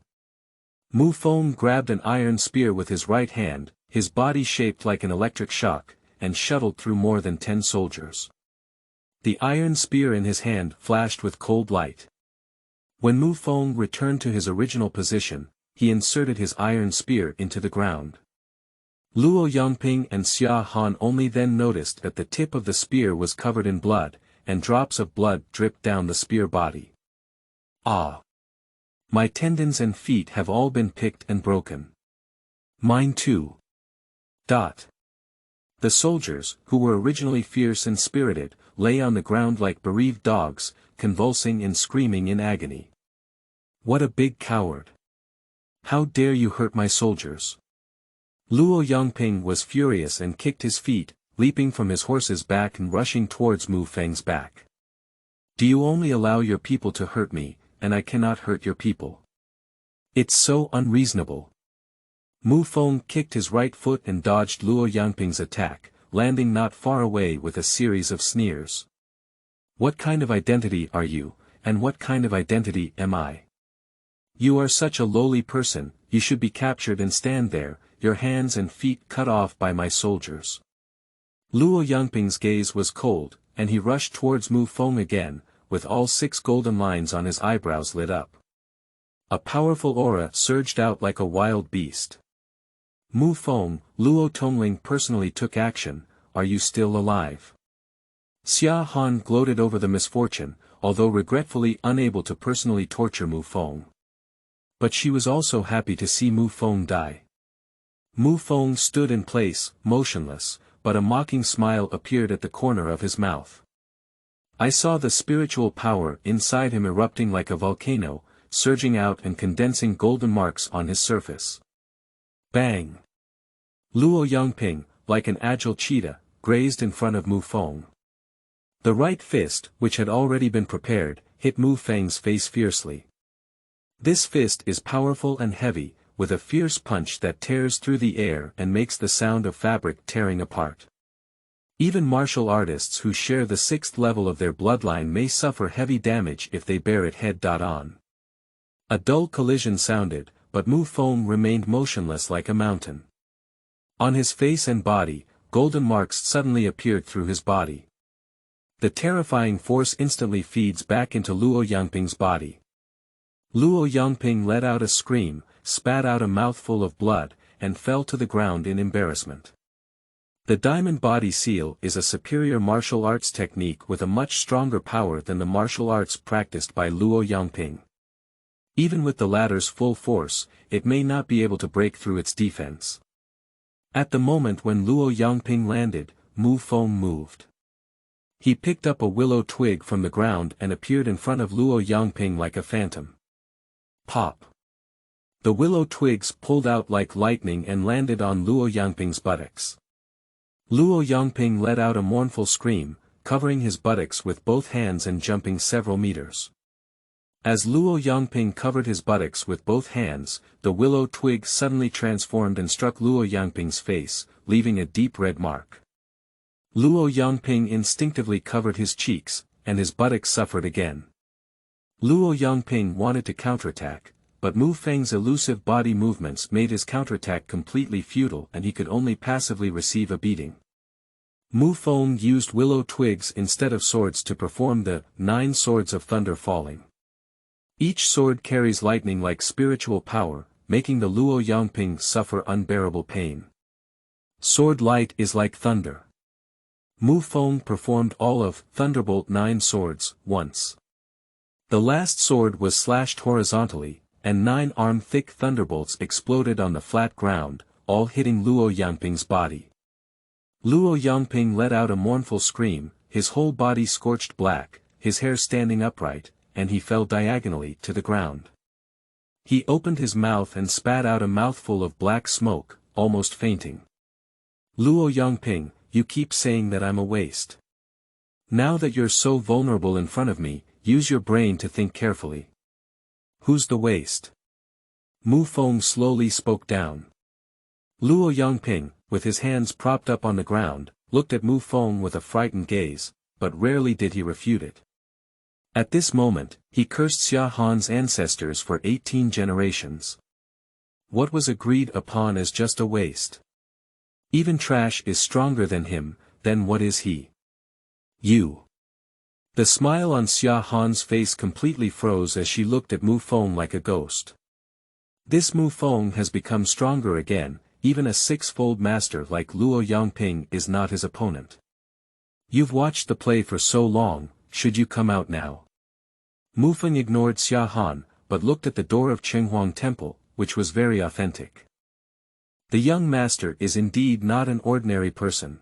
S1: Mu Feng grabbed an iron spear with his right hand, his body shaped like an electric shock, and shuttled through more than 10 soldiers. The iron spear in his hand flashed with cold light. When Mu Feng returned to his original position, he inserted his iron spear into the ground. Luo Yongping and Xia Han only then noticed that the tip of the spear was covered in blood, and drops of blood dripped down the spear body. Ah! My tendons and feet have all been picked and broken. Mine too. The soldiers, who were originally fierce and spirited, lay on the ground like bereaved dogs, convulsing and screaming in agony. What a big coward! How dare you hurt my soldiers? Luo Yongping was furious and kicked his feet, leaping from his horse's back and rushing towards Mu Feng's back. Do you only allow your people to hurt me, and I cannot hurt your people? It's so unreasonable. Mu Feng kicked his right foot and dodged Luo Yongping's attack, landing not far away with a series of sneers. What kind of identity are you, and what kind of identity am I? You are such a lowly person, you should be captured and stand there, your hands and feet cut off by my soldiers. Luo Yongping's gaze was cold, and he rushed towards Mu Feng again, with all 6 golden lines on his eyebrows lit up. A powerful aura surged out like a wild beast. Mu Feng, Luo Tongling personally took action. Are you still alive? Xia Han gloated over the misfortune, although regretfully unable to personally torture Mu Feng. But she was also happy to see Mu Feng die. Mu Feng stood in place, motionless, but a mocking smile appeared at the corner of his mouth. I saw the spiritual power inside him erupting like a volcano, surging out and condensing golden marks on his surface. Bang! Luo Yongping, like an agile cheetah, grazed in front of Mu Feng. The right fist, which had already been prepared, hit Mu Feng's face fiercely. This fist is powerful and heavy, with a fierce punch that tears through the air and makes the sound of fabric tearing apart. Even martial artists who share the 6th level of their bloodline may suffer heavy damage if they bear it head-on. A dull collision sounded, but Mu Feng remained motionless like a mountain. On his face and body, golden marks suddenly appeared through his body. The terrifying force instantly feeds back into Luo Yongping's body. Luo Yongping let out a scream, spat out a mouthful of blood, and fell to the ground in embarrassment. The diamond body seal is a superior martial arts technique with a much stronger power than the martial arts practiced by Luo Yongping. Even with the latter's full force, it may not be able to break through its defense. At the moment when Luo Yongping landed, Mu Feng moved. He picked up a willow twig from the ground and appeared in front of Luo Yongping like a phantom. Pop! The willow twigs pulled out like lightning and landed on Luo Yongping's buttocks. Luo Yongping let out a mournful scream, covering his buttocks with both hands and jumping several meters. As Luo Yongping covered his buttocks with both hands, the willow twig suddenly transformed and struck Luo Yongping's face, leaving a deep red mark. Luo Yongping instinctively covered his cheeks, and his buttocks suffered again. Luo Yongping wanted to counterattack, but Mu Feng's elusive body movements made his counterattack completely futile and he could only passively receive a beating. Mu Feng used willow twigs instead of swords to perform the 9 swords of thunder falling. Each sword carries lightning-like spiritual power, making the Luo Yongping suffer unbearable pain. Sword light is like thunder. Mu Feng performed all of Thunderbolt 9 swords, once. The last sword was slashed horizontally, and 9 arm-thick thunderbolts exploded on the flat ground, all hitting Luo Yongping's body. Luo Yongping let out a mournful scream, his whole body scorched black, his hair standing upright, and he fell diagonally to the ground. He opened his mouth and spat out a mouthful of black smoke, almost fainting. Luo Yongping, you keep saying that I'm a waste. Now that you're so vulnerable in front of me, use your brain to think carefully. Who's the waste? Mu Feng slowly spoke down. Luo Yangping, with his hands propped up on the ground, looked at Mu Feng with a frightened gaze, but rarely did he refute it. At this moment, he cursed Xia Han's ancestors for 18 generations. What was agreed upon as just a waste? Even trash is stronger than him, then what is he? You. The smile on Xia Han's face completely froze as she looked at Mu Feng like a ghost. This Mu Feng has become stronger again, even a six-fold master like Luo Yangping is not his opponent. You've watched the play for so long, should you come out now? Mu Feng ignored Xia Han, but looked at the door of Qinghuang Temple, which was very authentic. The young master is indeed not an ordinary person.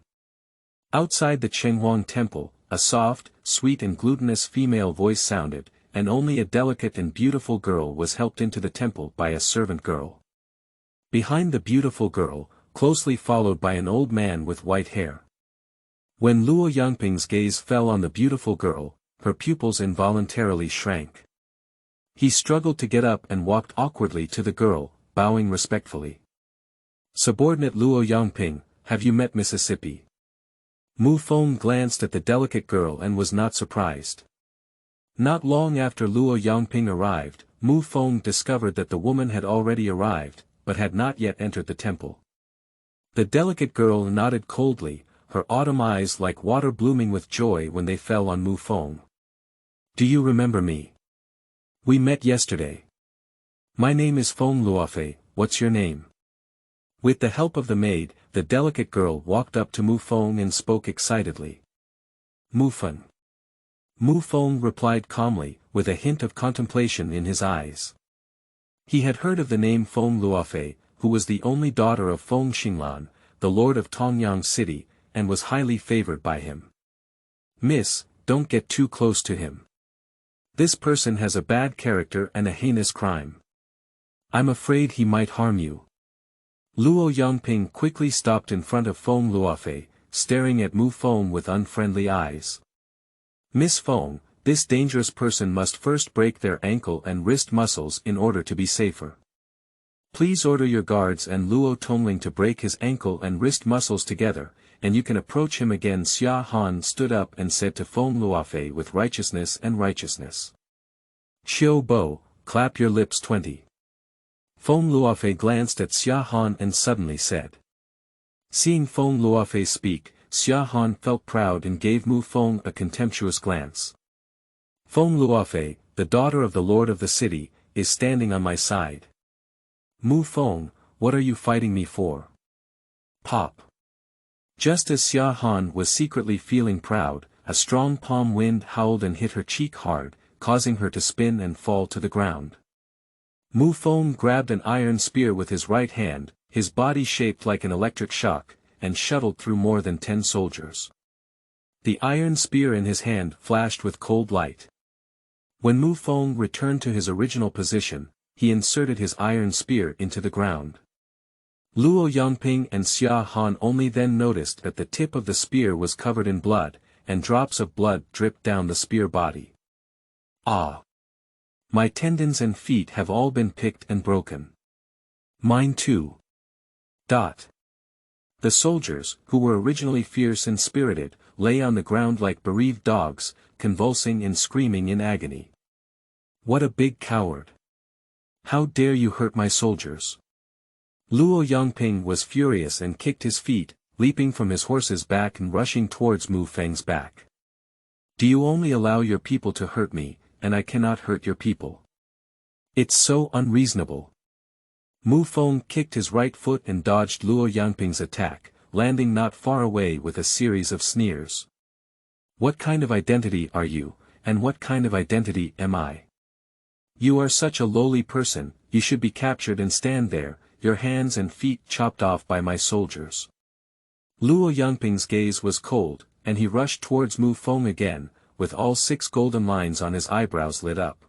S1: Outside the Qinghuang Temple, a soft, sweet and glutinous female voice sounded, and only a delicate and beautiful girl was helped into the temple by a servant girl. Behind the beautiful girl, closely followed by an old man with white hair. When Luo Yangping's gaze fell on the beautiful girl, her pupils involuntarily shrank. He struggled to get up and walked awkwardly to the girl, bowing respectfully. Subordinate Luo Yangping, have you met Mississippi? Mu Feng glanced at the delicate girl and was not surprised. Not long after Luo Yangping arrived, Mu Feng discovered that the woman had already arrived, but had not yet entered the temple. The delicate girl nodded coldly, her autumn eyes like water blooming with joy when they fell on Mu Feng. Do you remember me? We met yesterday. My name is Feng Luofei, what's your name? With the help of the maid, the delicate girl walked up to Mu Feng and spoke excitedly. Mu Feng. Mu Feng replied calmly, with a hint of contemplation in his eyes. He had heard of the name Feng Luofei, who was the only daughter of Feng Xinglan, the lord of Tongyang City, and was highly favored by him. Miss, don't get too close to him. This person has a bad character and a heinous crime. I'm afraid he might harm you. Luo Yangping quickly stopped in front of Feng Luofei, staring at Mu Feng with unfriendly eyes. Miss Feng, this dangerous person must first break their ankle and wrist muscles in order to be safer. Please order your guards and Luo Tongling to break his ankle and wrist muscles together, and you can approach him again. Xia Han stood up and said to Feng Luofei with righteousness and righteousness. Qiu Bo, clap your lips 20. Feng Luofei glanced at Xia Han and suddenly said. Seeing Feng Luofei speak, Xia Han felt proud and gave Mu Feng a contemptuous glance. Feng Luofei, the daughter of the lord of the city, is standing on my side. Mu Feng, what are you fighting me for? Pop. Just as Xia Han was secretly feeling proud, a strong palm wind howled and hit her cheek hard, causing her to spin and fall to the ground. Mu Feng grabbed an iron spear with his right hand, his body shaped like an electric shock, and shuttled through more than 10 soldiers. The iron spear in his hand flashed with cold light. When Mu Feng returned to his original position, he inserted his iron spear into the ground. Luo Yangping and Xia Han only then noticed that the tip of the spear was covered in blood, and drops of blood dripped down the spear body. Ah! My tendons and feet have all been picked and broken. Mine too. The soldiers, who were originally fierce and spirited, lay on the ground like bereaved dogs, convulsing and screaming in agony. What a big coward! How dare you hurt my soldiers? Luo Yangping was furious and kicked his feet, leaping from his horse's back and rushing towards Mu Feng's back. Do you only allow your people to hurt me, and I cannot hurt your people? It's so unreasonable. Mu Feng kicked his right foot and dodged Luo Yangping's attack, landing not far away with a series of sneers. What kind of identity are you, and what kind of identity am I? You are such a lowly person, you should be captured and stand there, your hands and feet chopped off by my soldiers. Luo Yangping's gaze was cold, and he rushed towards Mu Feng again, with all 6 golden lines on his eyebrows lit up.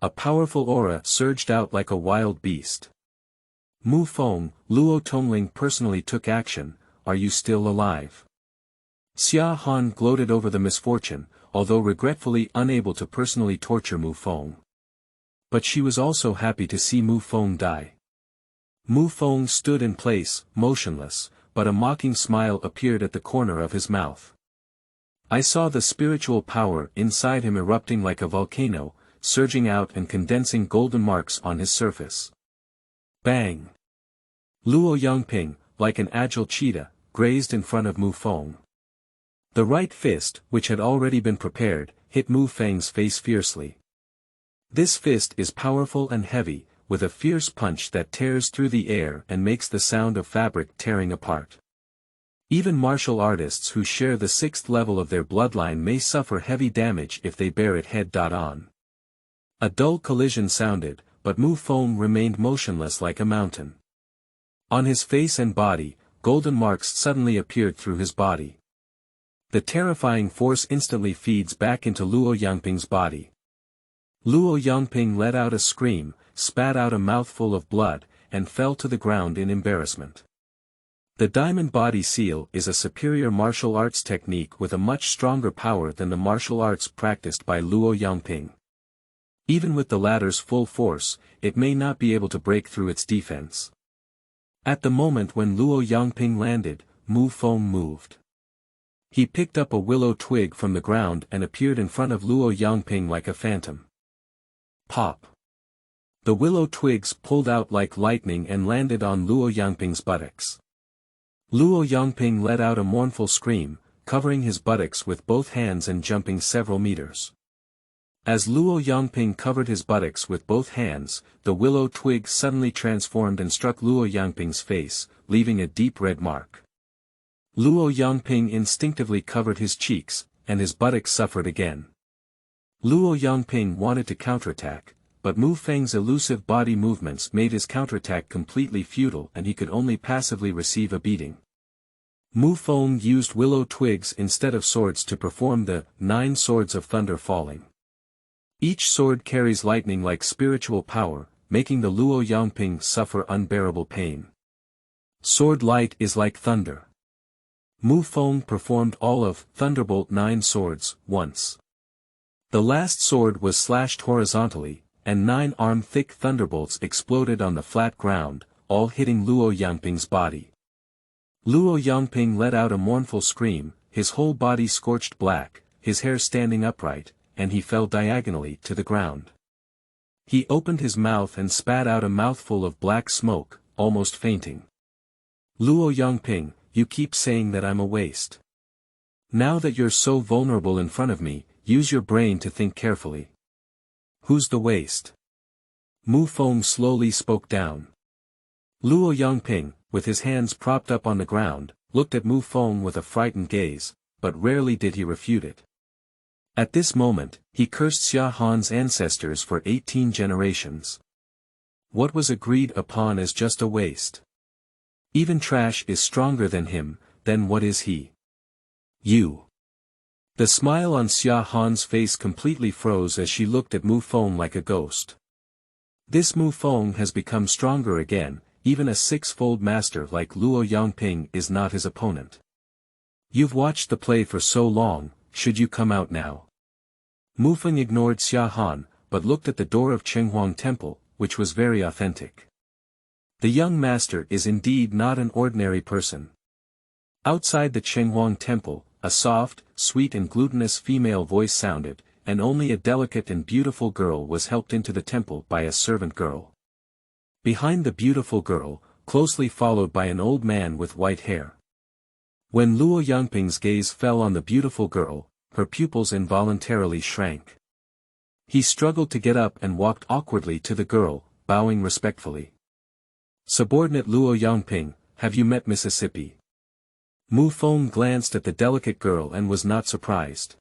S1: A powerful aura surged out like a wild beast. Mu Feng, Luo Tongling personally took action, are you still alive? Xia Han gloated over the misfortune, although regretfully unable to personally torture Mu Feng. But she was also happy to see Mu Feng die. Mu Feng stood in place, motionless, but a mocking smile appeared at the corner of his mouth. I saw the spiritual power inside him erupting like a volcano, surging out and condensing golden marks on his surface. Bang! Luo Yangping, like an agile cheetah, grazed in front of Mu Feng. The right fist, which had already been prepared, hit Mu Feng's face fiercely. This fist is powerful and heavy, with a fierce punch that tears through the air and makes the sound of fabric tearing apart. Even martial artists who share the 6th level of their bloodline may suffer heavy damage if they bear it head-on. A dull collision sounded, but Mu Feng remained motionless like a mountain. On his face and body, golden marks suddenly appeared through his body. The terrifying force instantly feeds back into Luo Yangping's body. Luo Yangping let out a scream, spat out a mouthful of blood, and fell to the ground in embarrassment. The diamond body seal is a superior martial arts technique with a much stronger power than the martial arts practiced by Luo Yangping. Even with the latter's full force, it may not be able to break through its defense. At the moment when Luo Yangping landed, Mu Feng moved. He picked up a willow twig from the ground and appeared in front of Luo Yangping like a phantom. Pop! The willow twigs pulled out like lightning and landed on Luo Yangping's buttocks. Luo Yangping let out a mournful scream, covering his buttocks with both hands and jumping several meters. As Luo Yangping covered his buttocks with both hands, the willow twig suddenly transformed and struck Luo Yangping's face, leaving a deep red mark. Luo Yangping instinctively covered his cheeks, and his buttocks suffered again. Luo Yangping wanted to counterattack, but Mu Feng's elusive body movements made his counterattack completely futile and he could only passively receive a beating. Mu Feng used willow twigs instead of swords to perform the 9 swords of thunder falling. Each sword carries lightning-like spiritual power, making the Luo Yangping suffer unbearable pain. Sword light is like thunder. Mu Feng performed all of Thunderbolt 9 swords once. The last sword was slashed horizontally, and 9 arm-thick thunderbolts exploded on the flat ground, all hitting Luo Yangping's body. Luo Yangping let out a mournful scream, his whole body scorched black, his hair standing upright, and he fell diagonally to the ground. He opened his mouth and spat out a mouthful of black smoke, almost fainting. Luo Yangping, you keep saying that I'm a waste. Now that you're so vulnerable in front of me, use your brain to think carefully. Who's the waste? Mu Feng slowly spoke down. Luo Yangping, with his hands propped up on the ground, looked at Mu Feng with a frightened gaze, but rarely did he refute it. At this moment, he cursed Xia Han's ancestors for 18 generations. What was agreed upon as just a waste? Even trash is stronger than him, then what is he? You. The smile on Xia Han's face completely froze as she looked at Mu Feng like a ghost. This Mu Feng has become stronger again, even a 6-fold master like Luo Yangping is not his opponent. You've watched the play for so long, should you come out now? Mu Feng ignored Xia Han, but looked at the door of Chenghuang Temple, which was very authentic. The young master is indeed not an ordinary person. Outside the Chenghuang Temple, a soft, sweet and glutinous female voice sounded, and only a delicate and beautiful girl was helped into the temple by a servant girl. Behind the beautiful girl, closely followed by an old man with white hair. When Luo Yangping's gaze fell on the beautiful girl, her pupils involuntarily shrank. He struggled to get up and walked awkwardly to the girl, bowing respectfully. Subordinate Luo Yangping, have you met Mississippi? Mu Feng glanced at the delicate girl and was not surprised.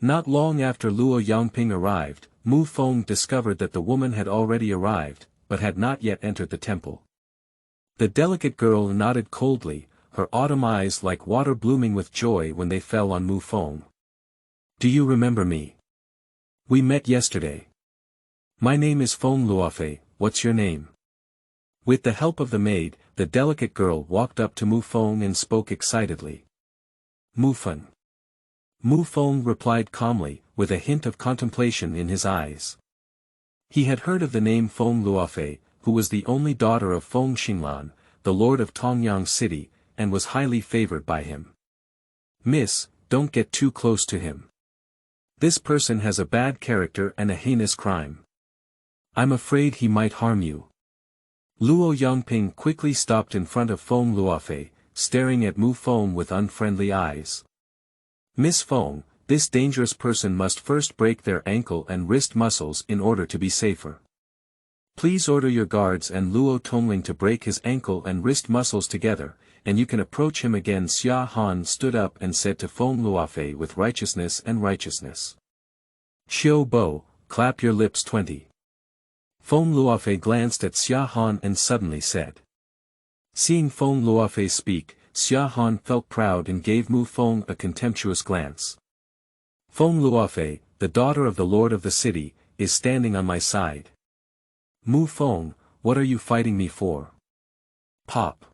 S1: Not long after Luo Yangping arrived, Mu Feng discovered that the woman had already arrived, but had not yet entered the temple. The delicate girl nodded coldly, her autumn eyes like water blooming with joy when they fell on Mu Feng. Do you remember me? We met yesterday. My name is Feng Luofei, what's your name? With the help of the maid, the delicate girl walked up to Mu Feng and spoke excitedly. Mu Feng. Mu Feng replied calmly, with a hint of contemplation in his eyes. He had heard of the name Feng Luofei, who was the only daughter of Feng Xinglan, the lord of Tongyang City, and was highly favored by him. Miss, don't get too close to him. This person has a bad character and a heinous crime. I'm afraid he might harm you. Luo Yangping quickly stopped in front of Feng Luofei, staring at Mu Feng with unfriendly eyes. Miss Feng, this dangerous person must first break their ankle and wrist muscles in order to be safer. Please order your guards and Luo Tongling to break his ankle and wrist muscles together, and you can approach him again. Xia Han stood up and said to Feng Luofei with righteousness and righteousness. Xiao Bo, clap your lips 20. Feng Luofei glanced at Xia Han and suddenly said. Seeing Feng Luofei speak, Xia Han felt proud and gave Mu Feng a contemptuous glance. Feng Luofei, the daughter of the lord of the city, is standing on my side. Mu Feng, what are you fighting me for? Pop.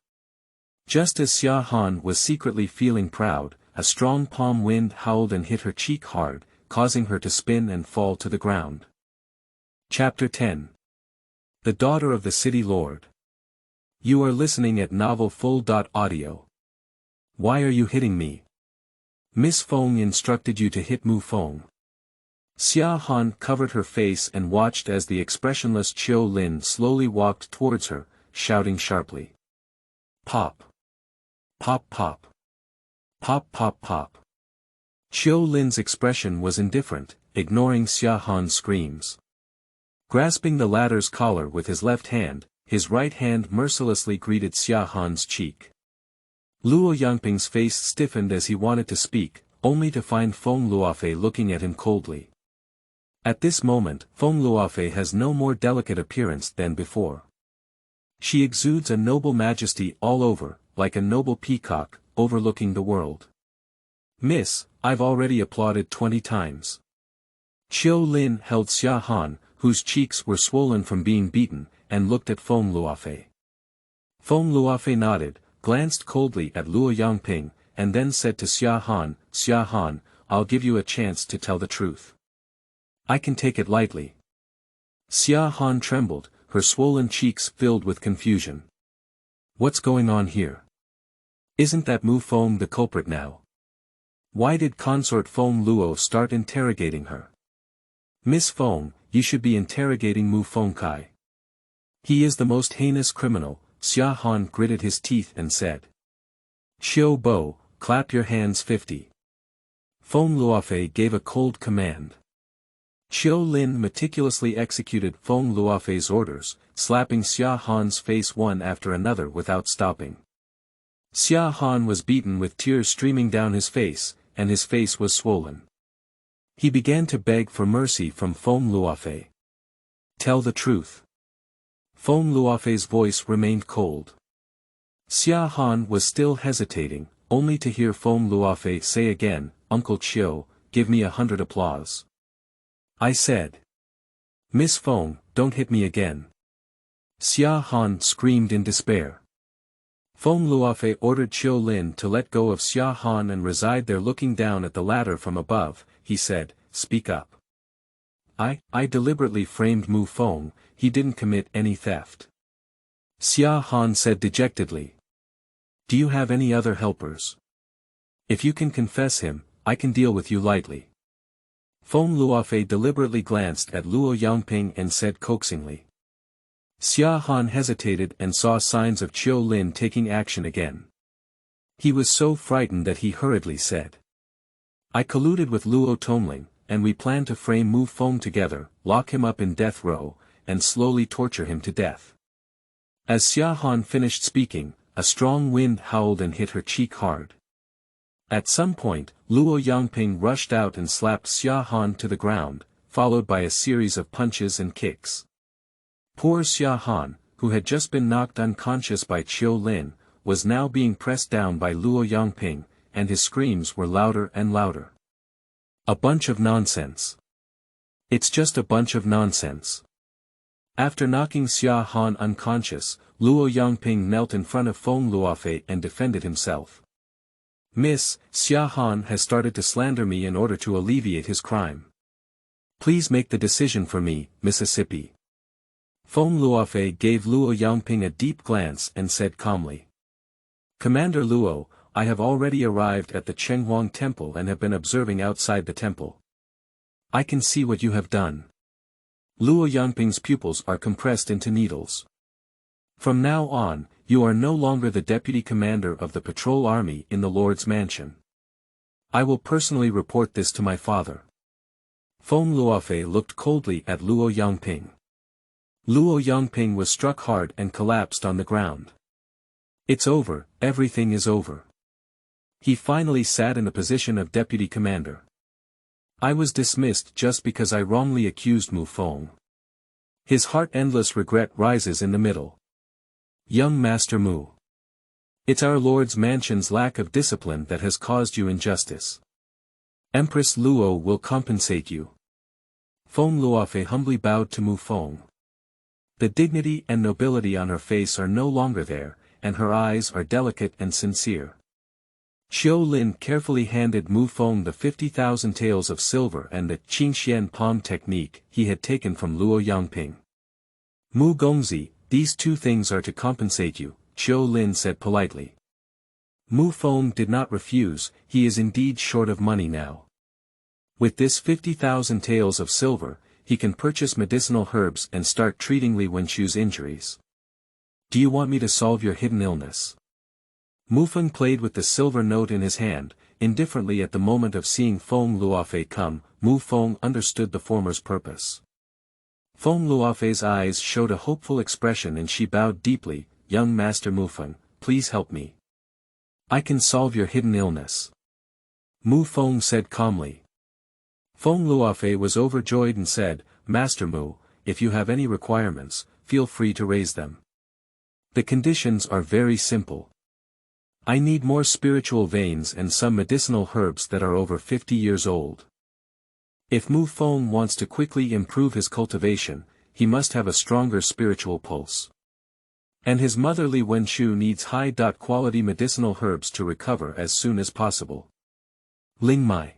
S1: Just as Xia Han was secretly feeling proud, a strong palm wind howled and hit her cheek hard, causing her to spin and fall to the ground. Chapter 10. The Daughter of the City Lord. You are listening at Novel Full.audio. Why are you hitting me? Miss Feng instructed you to hit Mu Feng. Xia Han covered her face and watched as the expressionless Qiu Lin slowly walked towards her, shouting sharply. Pop. Pop pop. Pop pop pop. Qiu Lin's expression was indifferent, ignoring Xia Han's screams. Grasping the latter's collar with his left hand, his right hand mercilessly greeted Xia Han's cheek. Luo Yangping's face stiffened as he wanted to speak, only to find Feng Luofei looking at him coldly. At this moment, Feng Luofei has no more delicate appearance than before. She exudes a noble majesty all over, like a noble peacock, overlooking the world. Miss, I've already applauded 20 times. Qiu Lin held Xia Han, whose cheeks were swollen from being beaten, and looked at Feng Luofei. Feng Luofei nodded, glanced coldly at Luo Yangping, and then said to Xia Han, I'll give you a chance to tell the truth. I can take it lightly. Xia Han trembled, her swollen cheeks filled with confusion. What's going on here? Isn't that Mu Feng the culprit now? Why did consort Feng Luo start interrogating her? Miss Feng, you should be interrogating Mu Feng Kai. He is the most heinous criminal. Xia Han gritted his teeth and said. Qiu Bo, clap your hands 50. Feng Luofei gave a cold command. Qiu Lin meticulously executed Feng Luofei's orders, slapping Xia Han's face one after another without stopping. Xia Han was beaten with tears streaming down his face, and his face was swollen. He began to beg for mercy from Feng Luofei. Tell the truth. Feng Luofei's voice remained cold. Xia Han was still hesitating, only to hear Feng Luofei say again, Uncle Qiu, give me 100 applause. I said. Miss Feng, don't hit me again. Xia Han screamed in despair. Feng Luofei ordered Qiu Lin to let go of Xia Han and reside there. Looking down at the latter from above, he said, speak up. I deliberately framed Mu Feng, he didn't commit any theft. Xia Han said dejectedly. Do you have any other helpers? If you can confess him, I can deal with you lightly. Feng Luofei deliberately glanced at Luo Yangping and said coaxingly. Xia Han hesitated and saw signs of Qiu Lin taking action again. He was so frightened that he hurriedly said. I colluded with Luo Tongling, and we plan to frame Mu Feng together, lock him up in death row, and slowly torture him to death. As Xia Han finished speaking, a strong wind howled and hit her cheek hard. At some point, Luo Yangping rushed out and slapped Xia Han to the ground, followed by a series of punches and kicks. Poor Xia Han, who had just been knocked unconscious by Qiu Lin, was now being pressed down by Luo Yangping, and his screams were louder and louder. A bunch of nonsense. It's just a bunch of nonsense. After knocking Xia Han unconscious, Luo Yangping knelt in front of Feng Luofei and defended himself. Miss, Xia Han has started to slander me in order to alleviate his crime. Please make the decision for me, Mississippi. Feng Luofei gave Luo Yangping a deep glance and said calmly. Commander Luo, I have already arrived at the Chenghuang Temple and have been observing outside the temple. I can see what you have done. Luo Yangping's pupils are compressed into needles. From now on, you are no longer the deputy commander of the patrol army in the Lord's mansion. I will personally report this to my father. Feng Luofei looked coldly at Luo Yangping. Luo Yangping was struck hard and collapsed on the ground. It's over, everything is over. He finally sat in the position of deputy commander. I was dismissed just because I wrongly accused Mu Feng. His heart endless regret rises in the middle. Young Master Mu. It's our Lord's mansion's lack of discipline that has caused you injustice. Empress Luo will compensate you. Feng Luofei humbly bowed to Mu Feng. The dignity and nobility on her face are no longer there, and her eyes are delicate and sincere. Qiu Lin carefully handed Mu Feng the 50,000 taels of silver and the Qingxian palm technique he had taken from Luo Yangping. Mu Gongzi, these two things are to compensate you, Qiu Lin said politely. Mu Feng did not refuse, he is indeed short of money now. With this 50,000 taels of silver, he can purchase medicinal herbs and start treating Li Wenchu's injuries. Do you want me to solve your hidden illness? Mu Feng played with the silver note in his hand, indifferently at the moment of seeing Feng Luofei come. Mu Feng understood the former's purpose. Feng Luofei's eyes showed a hopeful expression and she bowed deeply. Young Master Mu Feng, please help me. I can solve your hidden illness. Mu Feng said calmly. Feng Luofei was overjoyed and said, Master Mu, if you have any requirements, feel free to raise them. The conditions are very simple. I need more spiritual veins and some medicinal herbs that are over 50 years old. If Mu Feng wants to quickly improve his cultivation, he must have a stronger spiritual pulse. And his mother Li Wenchu needs high-quality medicinal herbs to recover as soon as possible. Ling Mai.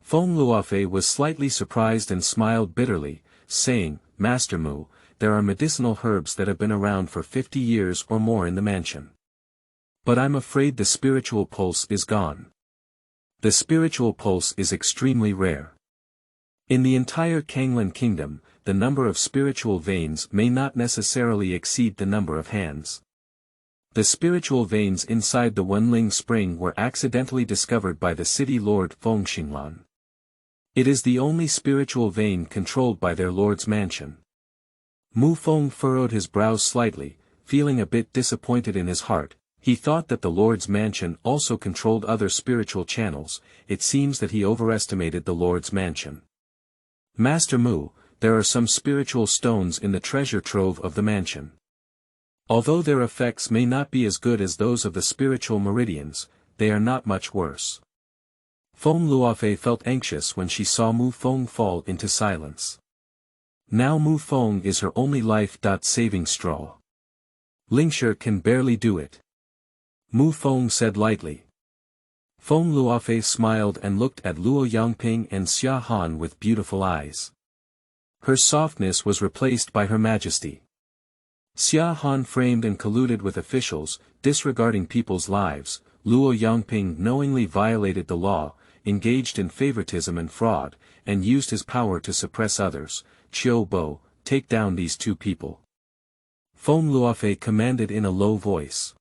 S1: Feng Luofei was slightly surprised and smiled bitterly, saying, Master Mu, there are medicinal herbs that have been around for 50 years or more in the mansion. But I'm afraid the spiritual pulse is gone. The spiritual pulse is extremely rare. In the entire Kanglan kingdom, the number of spiritual veins may not necessarily exceed the number of hands. The spiritual veins inside the Wenling spring were accidentally discovered by the city lord Feng Xinglan. It is the only spiritual vein controlled by their lord's mansion. Mu Feng furrowed his brows slightly, feeling a bit disappointed in his heart. He thought that the Lord's mansion also controlled other spiritual channels. It seems that he overestimated the Lord's mansion. Master Mu, there are some spiritual stones in the treasure trove of the mansion. Although their effects may not be as good as those of the spiritual meridians, they are not much worse. Feng Luofei felt anxious when she saw Mu Feng fall into silence. Now Mu Feng is her only life-saving straw. Lingshi can barely do it. Mu Feng said lightly. Feng Luofei smiled and looked at Luo Yangping and Xia Han with beautiful eyes. Her softness was replaced by her majesty. Xia Han framed and colluded with officials, disregarding people's lives. Luo Yangping knowingly violated the law, engaged in favoritism and fraud, and used his power to suppress others. Qiu Bo, take down these two people. Feng Luofei commanded in a low voice.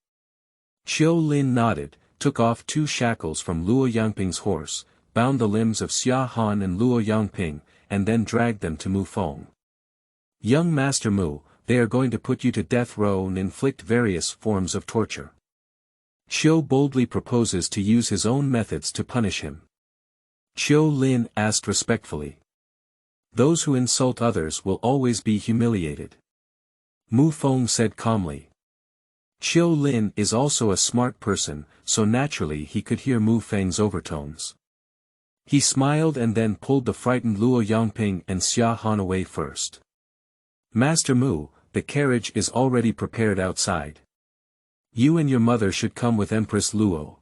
S1: Qiu Lin nodded, took off two shackles from Luo Yangping's horse, bound the limbs of Xia Han and Luo Yangping, and then dragged them to Mu Feng. Young Master Mu, they are going to put you to death row and inflict various forms of torture. Qiu boldly proposes to use his own methods to punish him. Qiu Lin asked respectfully. Those who insult others will always be humiliated. Mu Feng said calmly. Qiu Lin is also a smart person, so naturally he could hear Mu Feng's overtones. He smiled and then pulled the frightened Luo Yangping and Xia Han away first. Master Mu, the carriage is already prepared outside. You and your mother should come with Empress Luo.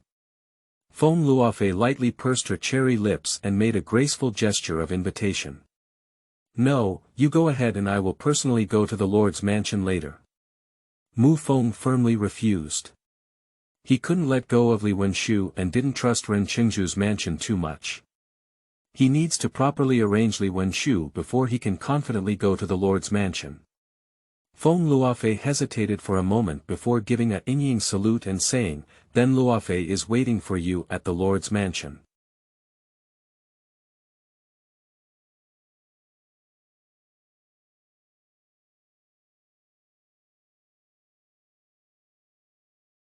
S1: Feng Luofei lightly pursed her cherry lips and made a graceful gesture of invitation. No, you go ahead and I will personally go to the Lord's mansion later. Mu Feng firmly refused. He couldn't let go of Li Wenshu and didn't trust Ren Qingzhu's mansion too much. He needs to properly arrange Li Wenshu before he can confidently go to the Lord's mansion. Feng Luofei hesitated for a moment before giving a yingying salute and saying, "Then Luofei is waiting for you at the Lord's mansion."